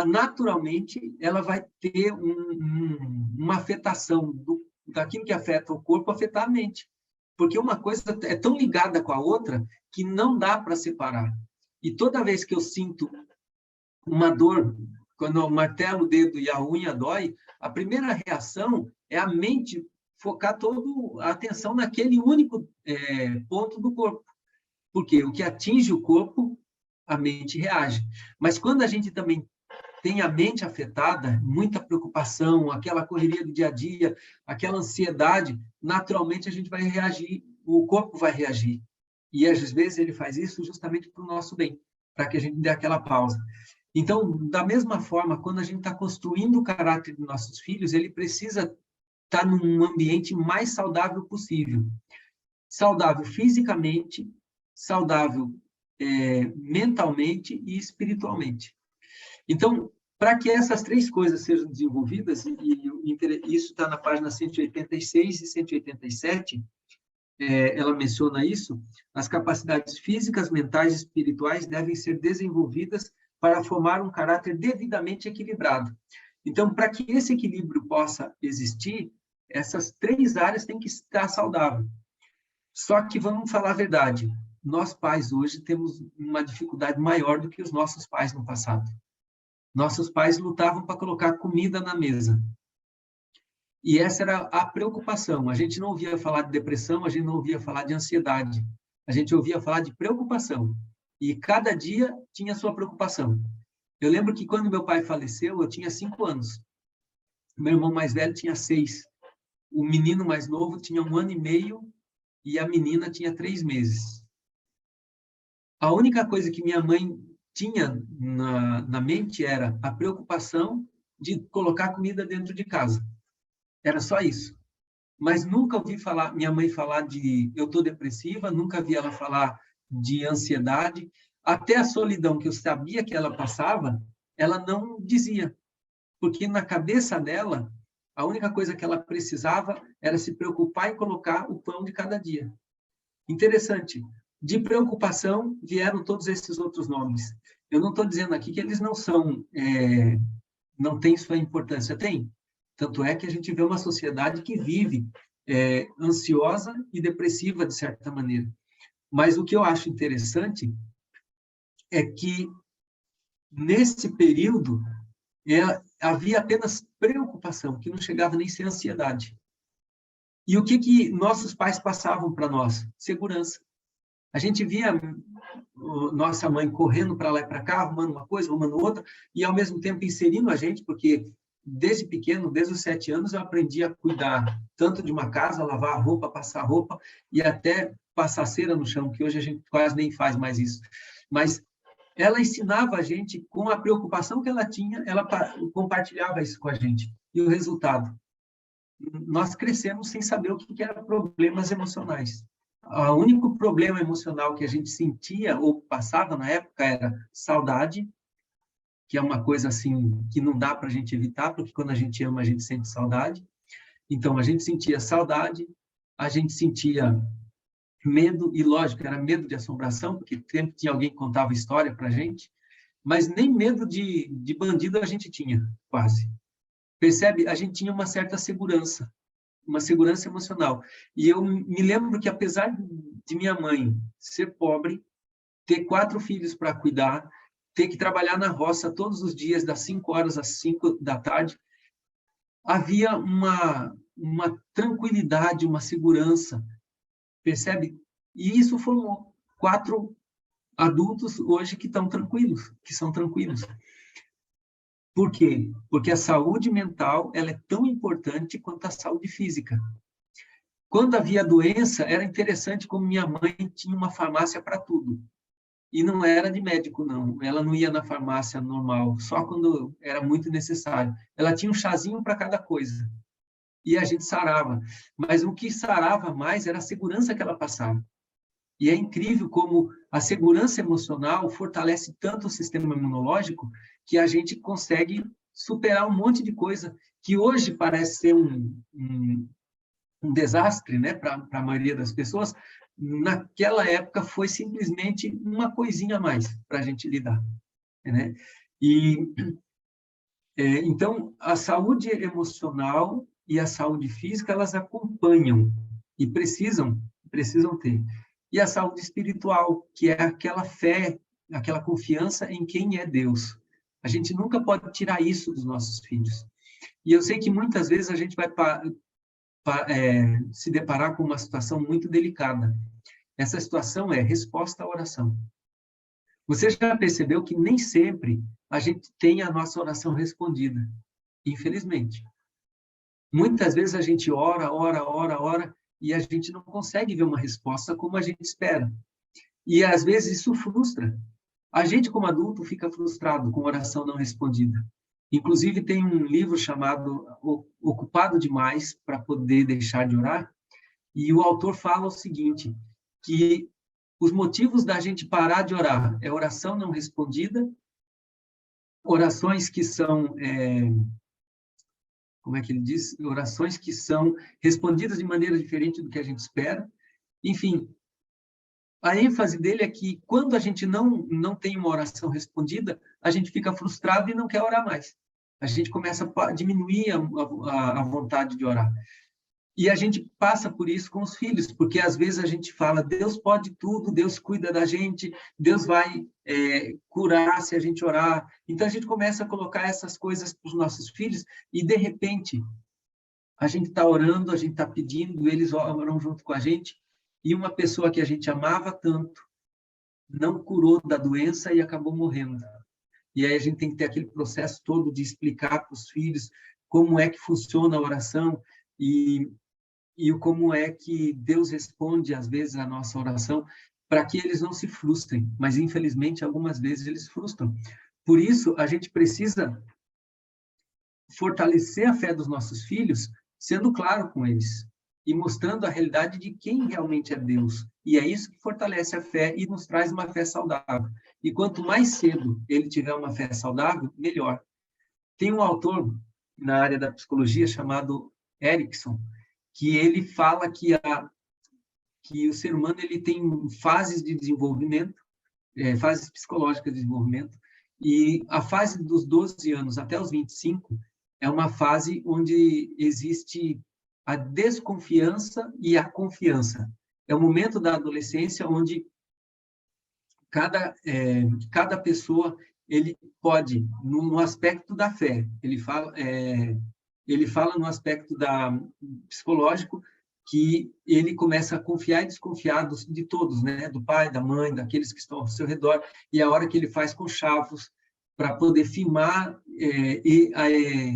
naturalmente, ela vai ter uma afetação daquilo que afeta o corpo, afetar a mente. Porque uma coisa é tão ligada com a outra que não dá para separar. E toda vez que eu sinto uma dor, quando eu martelo o dedo e a unha dói, a primeira reação é a mente focar toda a atenção naquele único ponto do corpo. Porque o que atinge o corpo, a mente reage. Mas quando a gente também tem a mente afetada, muita preocupação, aquela correria do dia a dia, aquela ansiedade, naturalmente a gente vai reagir, o corpo vai reagir. E às vezes ele faz isso justamente para o nosso bem, para que a gente dê aquela pausa. Então, da mesma forma, quando a gente está construindo o caráter dos nossos filhos, ele precisa estar num ambiente mais saudável possível. Saudável fisicamente, saudável mentalmente e espiritualmente. Então, para que essas três coisas sejam desenvolvidas, e isso está na página 186 e 187, ela menciona isso, as capacidades físicas, mentais e espirituais devem ser desenvolvidas para formar um caráter devidamente equilibrado. Então, para que esse equilíbrio possa existir, essas três áreas têm que estar saudáveis. Só que, vamos falar a verdade, nós pais hoje temos uma dificuldade maior do que os nossos pais no passado. Nossos pais lutavam para colocar comida na mesa. E essa era a preocupação. A gente não ouvia falar de depressão, a gente não ouvia falar de ansiedade. A gente ouvia falar de preocupação. E cada dia tinha sua preocupação. Eu lembro que quando meu pai faleceu, eu tinha 5 anos. Meu irmão mais velho tinha 6. O menino mais novo tinha 1 ano e meio e a menina tinha 3 meses. A única coisa que minha mãe tinha na mente era a preocupação de colocar comida dentro de casa. Era só isso. Mas nunca ouvi minha mãe falar de eu estou depressiva, nunca vi ela falar de ansiedade. Até a solidão que eu sabia que ela passava, ela não dizia. Porque na cabeça dela, a única coisa que ela precisava era se preocupar em colocar o pão de cada dia. Interessante. De preocupação vieram todos esses outros nomes. Eu não estou dizendo aqui que eles não são, não têm sua importância. Tem. Tanto é que a gente vê uma sociedade que vive ansiosa e depressiva, de certa maneira. Mas o que eu acho interessante é que, nesse período, havia apenas preocupação, que não chegava nem a ser ansiedade. E o que nossos pais passavam para nós? Segurança. A gente via nossa mãe correndo para lá e para cá, arrumando uma coisa, arrumando outra, e ao mesmo tempo inserindo a gente, porque desde pequeno, desde os 7 anos, eu aprendi a cuidar tanto de uma casa, lavar a roupa, passar roupa, e até passar cera no chão, que hoje a gente quase nem faz mais isso. Mas ela ensinava a gente, com a preocupação que ela tinha, ela compartilhava isso com a gente. E o resultado? Nós crescemos sem saber o que eram problemas emocionais. O único problema emocional que a gente sentia ou passava na época era saudade, que é uma coisa assim que não dá para a gente evitar, porque quando a gente ama, a gente sente saudade. Então, a gente sentia saudade, a gente sentia medo, e lógico, era medo de assombração, porque sempre tinha alguém que contava história para a gente, mas nem medo de bandido a gente tinha, quase. Percebe? A gente tinha uma certa segurança emocional. E eu me lembro que, apesar de minha mãe ser pobre, ter 4 filhos para cuidar, ter que trabalhar na roça todos os dias, das 5 horas às 5 da tarde, havia uma tranquilidade, uma segurança, percebe? E isso formou 4 adultos hoje que estão tranquilos, que são tranquilos. Por quê? Porque a saúde mental ela é tão importante quanto a saúde física. Quando havia doença, era interessante como minha mãe tinha uma farmácia para tudo. E não era de médico, não. Ela não ia na farmácia normal, só quando era muito necessário. Ela tinha um chazinho para cada coisa. E a gente sarava. Mas o que sarava mais era a segurança que ela passava. E é incrível como a segurança emocional fortalece tanto o sistema imunológico que a gente consegue superar um monte de coisa que hoje parece ser um desastre, né, para a maioria das pessoas. Naquela época foi simplesmente uma coisinha a mais para a gente lidar, né? E então a saúde emocional e a saúde física elas acompanham e precisam ter. E a saúde espiritual, que é aquela fé, aquela confiança em quem é Deus. A gente nunca pode tirar isso dos nossos filhos. E eu sei que muitas vezes a gente vai se deparar com uma situação muito delicada. Essa situação é resposta à oração. Você já percebeu que nem sempre a gente tem a nossa oração respondida, infelizmente. Muitas vezes a gente ora, e a gente não consegue ver uma resposta como a gente espera. E às vezes isso frustra. A gente, como adulto, fica frustrado com oração não respondida. Inclusive, tem um livro chamado Ocupado Demais para Poder Deixar de Orar, e o autor fala o seguinte, que os motivos da gente parar de orar é oração não respondida, orações que são, como é que ele diz? Orações que são respondidas de maneira diferente do que a gente espera. Enfim, a ênfase dele é que quando a gente não tem uma oração respondida, a gente fica frustrado e não quer orar mais. A gente começa a diminuir a vontade de orar. E a gente passa por isso com os filhos, porque às vezes a gente fala, Deus pode tudo, Deus cuida da gente, Deus vai curar se a gente orar. Então a gente começa a colocar essas coisas para os nossos filhos e de repente a gente está orando, a gente está pedindo, eles oram junto com a gente, e uma pessoa que a gente amava tanto não curou da doença e acabou morrendo. E aí a gente tem que ter aquele processo todo de explicar para os filhos como é que funciona a oração e como é que Deus responde, às vezes, a nossa oração, para que eles não se frustrem. Mas, infelizmente, algumas vezes eles frustram. Por isso, a gente precisa fortalecer a fé dos nossos filhos, sendo claro com eles e mostrando a realidade de quem realmente é Deus. E é isso que fortalece a fé e nos traz uma fé saudável. E quanto mais cedo ele tiver uma fé saudável, melhor. Tem um autor na área da psicologia chamado Erickson, que ele fala que o ser humano ele tem fases de desenvolvimento, fases psicológicas de desenvolvimento, e a fase dos 12 anos até os 25 é uma fase onde existe a desconfiança e a confiança. É o momento da adolescência onde cada pessoa ele pode, no aspecto da fé, ele fala no aspecto psicológico, que ele começa a confiar e desconfiar de todos, né? Do pai, da mãe, daqueles que estão ao seu redor, e a hora que ele faz conchavos para poder firmar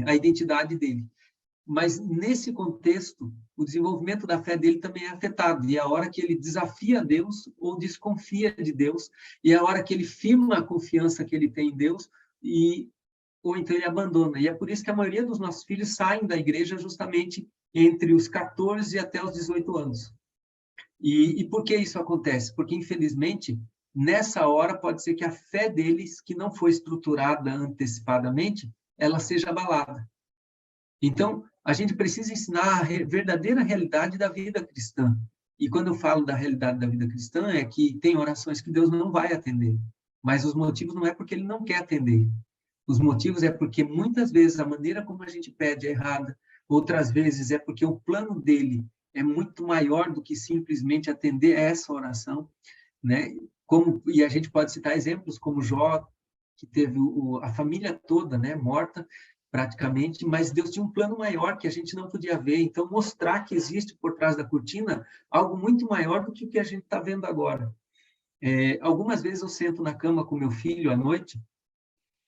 a identidade dele. Mas, nesse contexto, o desenvolvimento da fé dele também é afetado, e a hora que ele desafia Deus ou desconfia de Deus, e a hora que ele firma a confiança que ele tem em Deus, ou então ele abandona. E é por isso que a maioria dos nossos filhos saem da igreja justamente entre os 14 até os 18 anos. E por que isso acontece? Porque, infelizmente, nessa hora pode ser que a fé deles, que não foi estruturada antecipadamente, ela seja abalada. Então, a gente precisa ensinar a verdadeira realidade da vida cristã. E quando eu falo da realidade da vida cristã, é que tem orações que Deus não vai atender. Mas os motivos não é porque ele não quer atender. Os motivos é porque muitas vezes a maneira como a gente pede é errada, outras vezes é porque o plano dele é muito maior do que simplesmente atender essa oração, né? E a gente pode citar exemplos como Jó, que teve a família toda, né, morta praticamente, mas Deus tinha um plano maior que a gente não podia ver. Então, mostrar que existe por trás da cortina algo muito maior do que o que a gente está vendo agora. Algumas vezes eu sento na cama com meu filho à noite,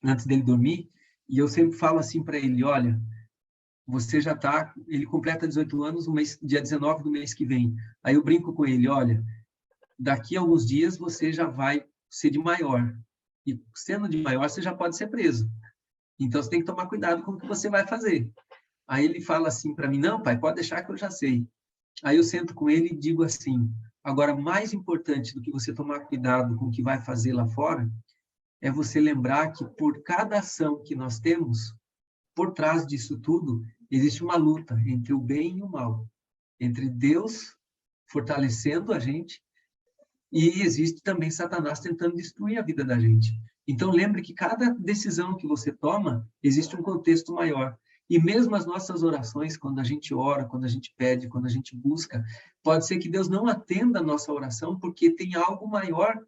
antes dele dormir, e eu sempre falo assim para ele, olha, você já está... Ele completa 18 anos dia 19 do mês que vem. Aí eu brinco com ele, olha, daqui a alguns dias você já vai ser de maior. E sendo de maior, você já pode ser preso. Então, você tem que tomar cuidado com o que você vai fazer. Aí ele fala assim para mim, não, pai, pode deixar que eu já sei. Aí eu sento com ele e digo assim, agora, mais importante do que você tomar cuidado com o que vai fazer lá fora, é você lembrar que por cada ação que nós temos, por trás disso tudo, existe uma luta entre o bem e o mal. Entre Deus fortalecendo a gente e existe também Satanás tentando destruir a vida da gente. Então, lembre que cada decisão que você toma, existe um contexto maior. E mesmo as nossas orações, quando a gente ora, quando a gente pede, quando a gente busca, pode ser que Deus não atenda a nossa oração, porque tem algo maior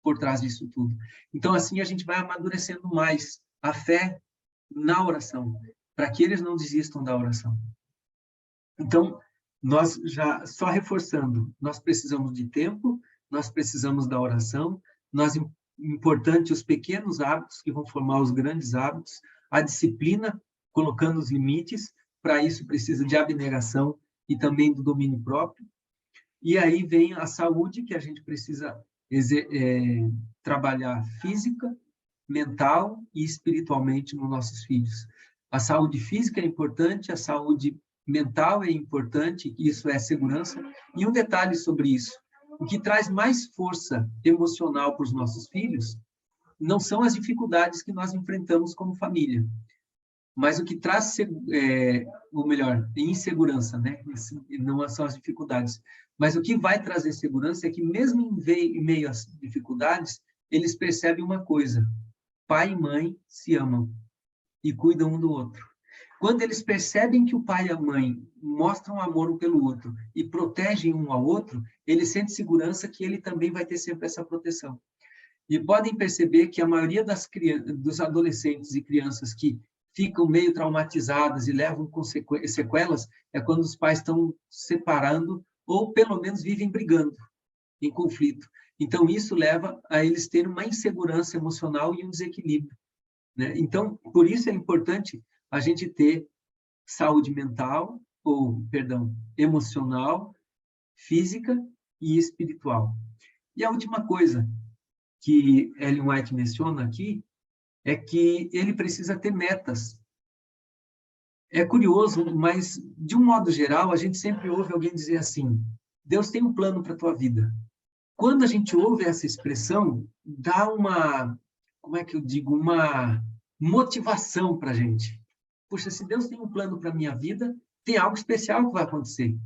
por trás disso tudo. Então, assim, a gente vai amadurecendo mais a fé na oração, para que eles não desistam da oração. Então, nós já, só reforçando, nós precisamos de tempo, nós precisamos da oração, nós importante os pequenos hábitos que vão formar os grandes hábitos, a disciplina, colocando os limites, para isso precisa de abnegação e também do domínio próprio. E aí vem a saúde, que a gente precisa trabalhar física, mental e espiritualmente nos nossos filhos. A saúde física é importante, a saúde mental é importante, isso é segurança. E um detalhe sobre isso, o que traz mais força emocional para os nossos filhos não são as dificuldades que nós enfrentamos como família, mas o que traz, ou melhor, insegurança, né? Não são as dificuldades. Mas o que vai trazer segurança é que, mesmo em meio às dificuldades, eles percebem uma coisa: pai e mãe se amam e cuidam um do outro. Quando eles percebem que o pai e a mãe mostram amor um pelo outro e protegem um ao outro, ele sente segurança que ele também vai ter sempre essa proteção. E podem perceber que a maioria dos adolescentes e crianças que ficam meio traumatizadas e levam sequelas é quando os pais estão separando ou, pelo menos, vivem brigando, em conflito. Então, isso leva a eles terem uma insegurança emocional e um desequilíbrio, né? Então, por isso é importante a gente ter saúde mental, emocional, física e espiritual. E a última coisa que Ellen White menciona aqui é que ele precisa ter metas. É curioso, mas, de um modo geral, a gente sempre ouve alguém dizer assim: Deus tem um plano para a tua vida. Quando a gente ouve essa expressão, dá uma, como é que eu digo, uma motivação para a gente. Puxa, se Deus tem um plano para a minha vida, tem algo especial que vai acontecer.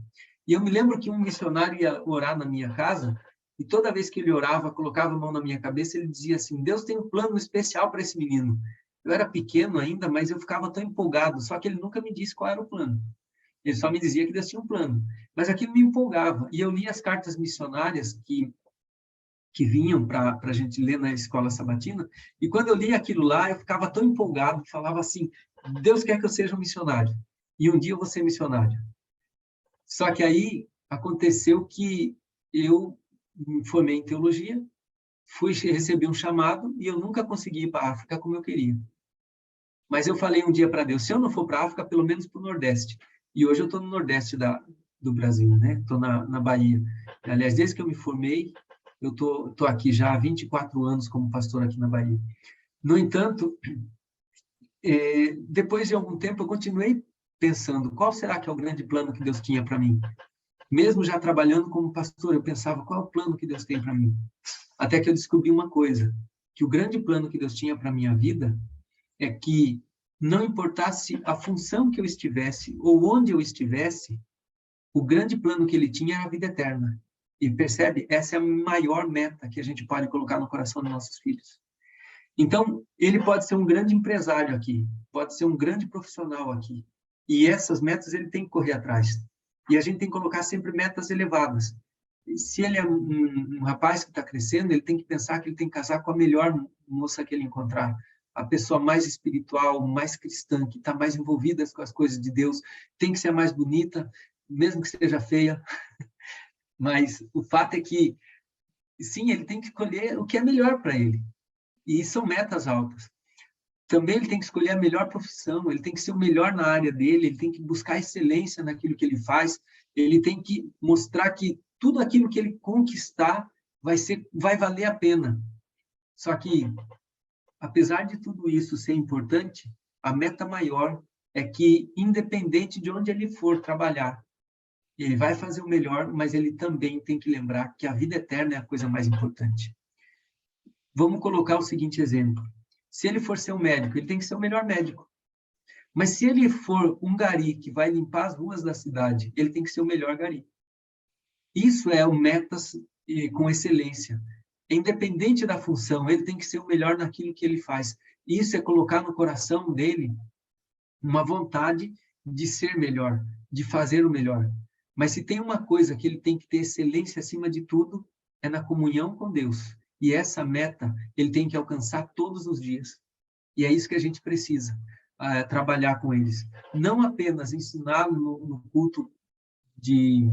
E eu me lembro que um missionário ia orar na minha casa, e toda vez que ele orava, colocava a mão na minha cabeça, ele dizia assim: Deus tem um plano especial para esse menino. Eu era pequeno ainda, mas eu ficava tão empolgado, só que ele nunca me disse qual era o plano. Ele só me dizia que Deus tinha um plano. Mas aquilo me empolgava. E eu li as cartas missionárias que vinham para a gente ler na escola sabatina, e quando eu li aquilo lá, eu ficava tão empolgado, falava assim: Deus quer que eu seja um missionário, e um dia eu vou ser missionário. Só que aí aconteceu que eu me formei em teologia, recebi um chamado, e eu nunca consegui ir para a África como eu queria. Mas eu falei um dia para Deus: se eu não for para a África, pelo menos para o Nordeste. E hoje eu estou no Nordeste do Brasil, né? Estou na Bahia. Aliás, desde que eu me formei, eu tô aqui já há 24 anos como pastor aqui na Bahia. No entanto, depois de algum tempo, eu continuei pensando: qual será que é o grande plano que Deus tinha para mim? Mesmo já trabalhando como pastor, eu pensava: qual é o plano que Deus tem para mim? Até que eu descobri uma coisa, que o grande plano que Deus tinha para a minha vida é que, não importasse a função que eu estivesse ou onde eu estivesse, o grande plano que ele tinha era a vida eterna. E percebe? Essa é a maior meta que a gente pode colocar no coração dos nossos filhos. Então, ele pode ser um grande empresário aqui, pode ser um grande profissional aqui. E essas metas ele tem que correr atrás. E a gente tem que colocar sempre metas elevadas. E se ele é um rapaz que está crescendo, ele tem que pensar que ele tem que casar com a melhor moça que ele encontrar. A pessoa mais espiritual, mais cristã, que está mais envolvida com as coisas de Deus, tem que ser a mais bonita, mesmo que seja feia. Mas o fato é que, sim, ele tem que escolher o que é melhor para ele. E são metas altas. Também ele tem que escolher a melhor profissão, ele tem que ser o melhor na área dele, ele tem que buscar excelência naquilo que ele faz, ele tem que mostrar que tudo aquilo que ele conquistar vai valer a pena. Só que, apesar de tudo isso ser importante, a meta maior é que, independente de onde ele for trabalhar, ele vai fazer o melhor, mas ele também tem que lembrar que a vida eterna é a coisa mais importante. Vamos colocar o seguinte exemplo. Se ele for ser um médico, ele tem que ser o melhor médico. Mas se ele for um gari que vai limpar as ruas da cidade, ele tem que ser o melhor gari. Isso é o metas com excelência. Independente da função, ele tem que ser o melhor naquilo que ele faz. Isso é colocar no coração dele uma vontade de ser melhor, de fazer o melhor. Mas se tem uma coisa que ele tem que ter excelência acima de tudo, é na comunhão com Deus. E essa meta ele tem que alcançar todos os dias. E é isso que a gente precisa, trabalhar com eles. Não apenas ensiná-lo no culto de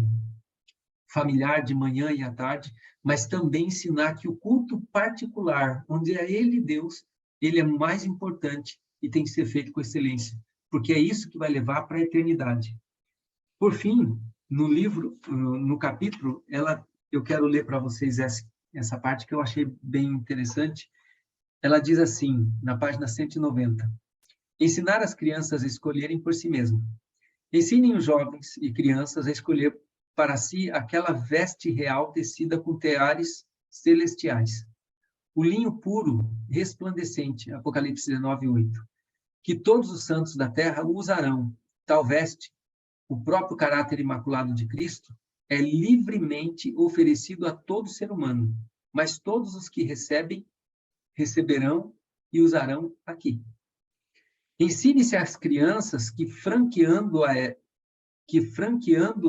familiar de manhã e à tarde, mas também ensinar que o culto particular, onde é ele Deus, ele é mais importante e tem que ser feito com excelência, porque é isso que vai levar para a eternidade. Por fim, no livro, no capítulo, eu quero ler para vocês essa parte que eu achei bem interessante. Ela diz assim, na página 190, ensinar as crianças a escolherem por si mesmas. Ensinem os jovens e crianças a escolher para si aquela veste real tecida com teares celestiais. O linho puro, resplandecente, Apocalipse 19:8, que todos os santos da terra usarão. Tal veste, o próprio caráter imaculado de Cristo, é livremente oferecido a todo ser humano, mas todos os que recebem, receberão e usarão aqui. Ensine-se às crianças que franqueando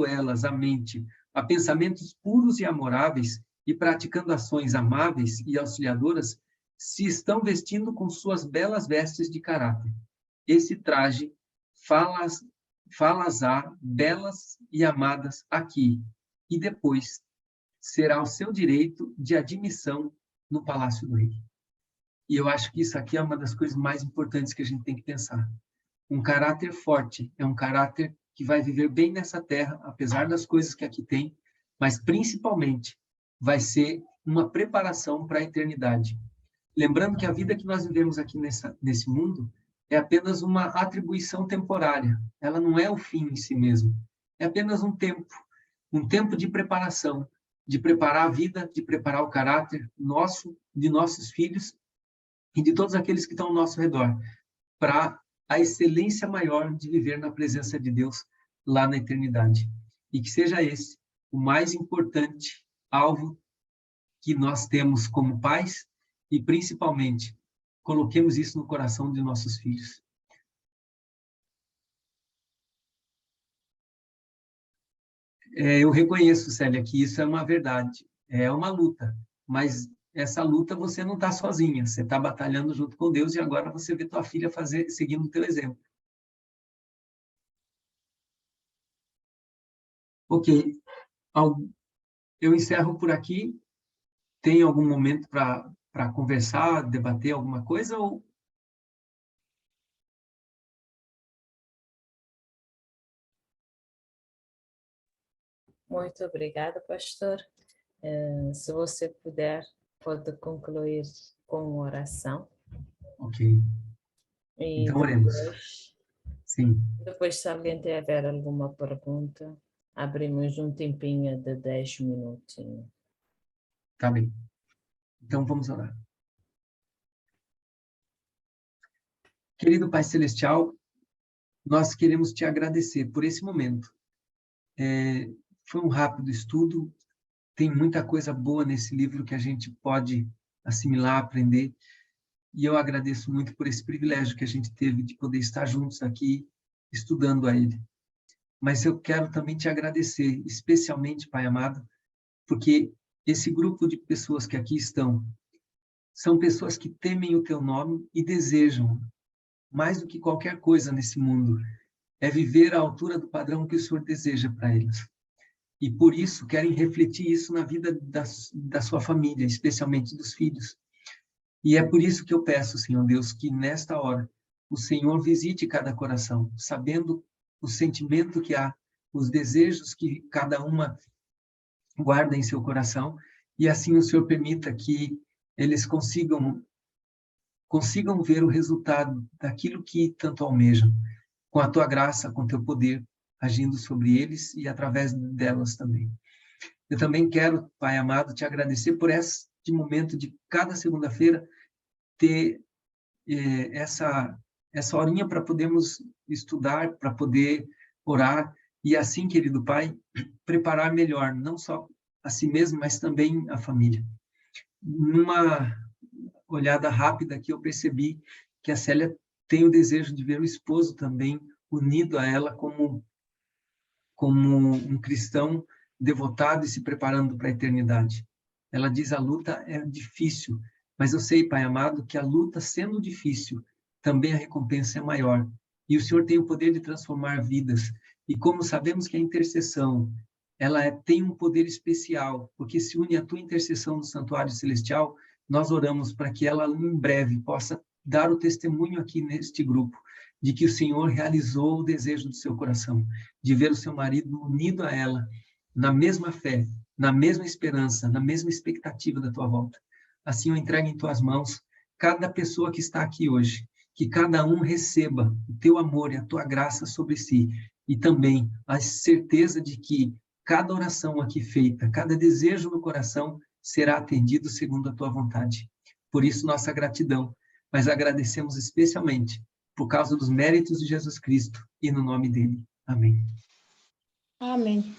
elas a mente a pensamentos puros e amoráveis e praticando ações amáveis e auxiliadoras, se estão vestindo com suas belas vestes de caráter. Esse traje fala-as-á belas e amadas aqui, e depois será o seu direito de admissão no Palácio do Rei. E eu acho que isso aqui é uma das coisas mais importantes que a gente tem que pensar. Um caráter forte é um caráter que vai viver bem nessa terra, apesar das coisas que aqui tem, mas principalmente vai ser uma preparação para a eternidade. Lembrando que a vida que nós vivemos aqui nesse mundo é apenas uma atribuição temporária. Ela não é o fim em si mesmo. É apenas um tempo de preparação, de preparar a vida, de preparar o caráter nosso, de nossos filhos e de todos aqueles que estão ao nosso redor, para a excelência maior de viver na presença de Deus lá na eternidade. E que seja esse o mais importante alvo que nós temos como pais e, principalmente, coloquemos isso no coração de nossos filhos. Eu reconheço, Célia, que isso é uma verdade, é uma luta, mas essa luta você não está sozinha, você está batalhando junto com Deus e agora você vê tua filha seguindo o teu exemplo. Ok, eu encerro por aqui. Tem algum momento para conversar, debater alguma coisa? Ou... Muito obrigada, pastor. Se você puder, pode concluir com oração. Ok. E então, oremos. Sim. Depois, se alguém tiver alguma pergunta, abrimos um tempinho de 10 minutinhos. Tá bem. Então, vamos orar. Querido Pai Celestial, nós queremos te agradecer por esse momento. Foi um rápido estudo, tem muita coisa boa nesse livro que a gente pode assimilar, aprender, e eu agradeço muito por esse privilégio que a gente teve de poder estar juntos aqui, estudando a ele. Mas eu quero também te agradecer, especialmente, Pai amado, porque esse grupo de pessoas que aqui estão, são pessoas que temem o teu nome e desejam, mais do que qualquer coisa nesse mundo, é viver à altura do padrão que o Senhor deseja para eles. E por isso querem refletir isso na vida da sua família, especialmente dos filhos. E é por isso que eu peço, Senhor Deus, que nesta hora o Senhor visite cada coração, sabendo o sentimento que há, os desejos que cada uma guarda em seu coração, e assim o Senhor permita que eles consigam ver o resultado daquilo que tanto almejam, com a tua graça, com o teu poder, agindo sobre eles e através delas também. Eu também quero, Pai amado, te agradecer por este momento de cada segunda-feira ter essa horinha para podermos estudar, para poder orar, e assim, querido Pai, preparar melhor, não só a si mesmo, mas também a família. Numa olhada rápida aqui, eu percebi que a Célia tem o desejo de ver o esposo também unido a ela como um cristão devotado e se preparando para a eternidade. Ela diz: a luta é difícil, mas eu sei, Pai amado, que a luta sendo difícil, também a recompensa é maior. E o Senhor tem o poder de transformar vidas. E como sabemos que a intercessão ela tem um poder especial, porque se une à tua intercessão no Santuário Celestial. Nós oramos para que ela, em breve, possa dar o testemunho aqui neste grupo, de que o Senhor realizou o desejo do seu coração, de ver o seu marido unido a ela, na mesma fé, na mesma esperança, na mesma expectativa da tua volta. Assim eu entrego em tuas mãos cada pessoa que está aqui hoje, que cada um receba o teu amor e a tua graça sobre si, e também a certeza de que cada oração aqui feita, cada desejo no coração será atendido segundo a tua vontade. Por isso, nossa gratidão, mas agradecemos especialmente por causa dos méritos de Jesus Cristo e no nome dele. Amém. Amém.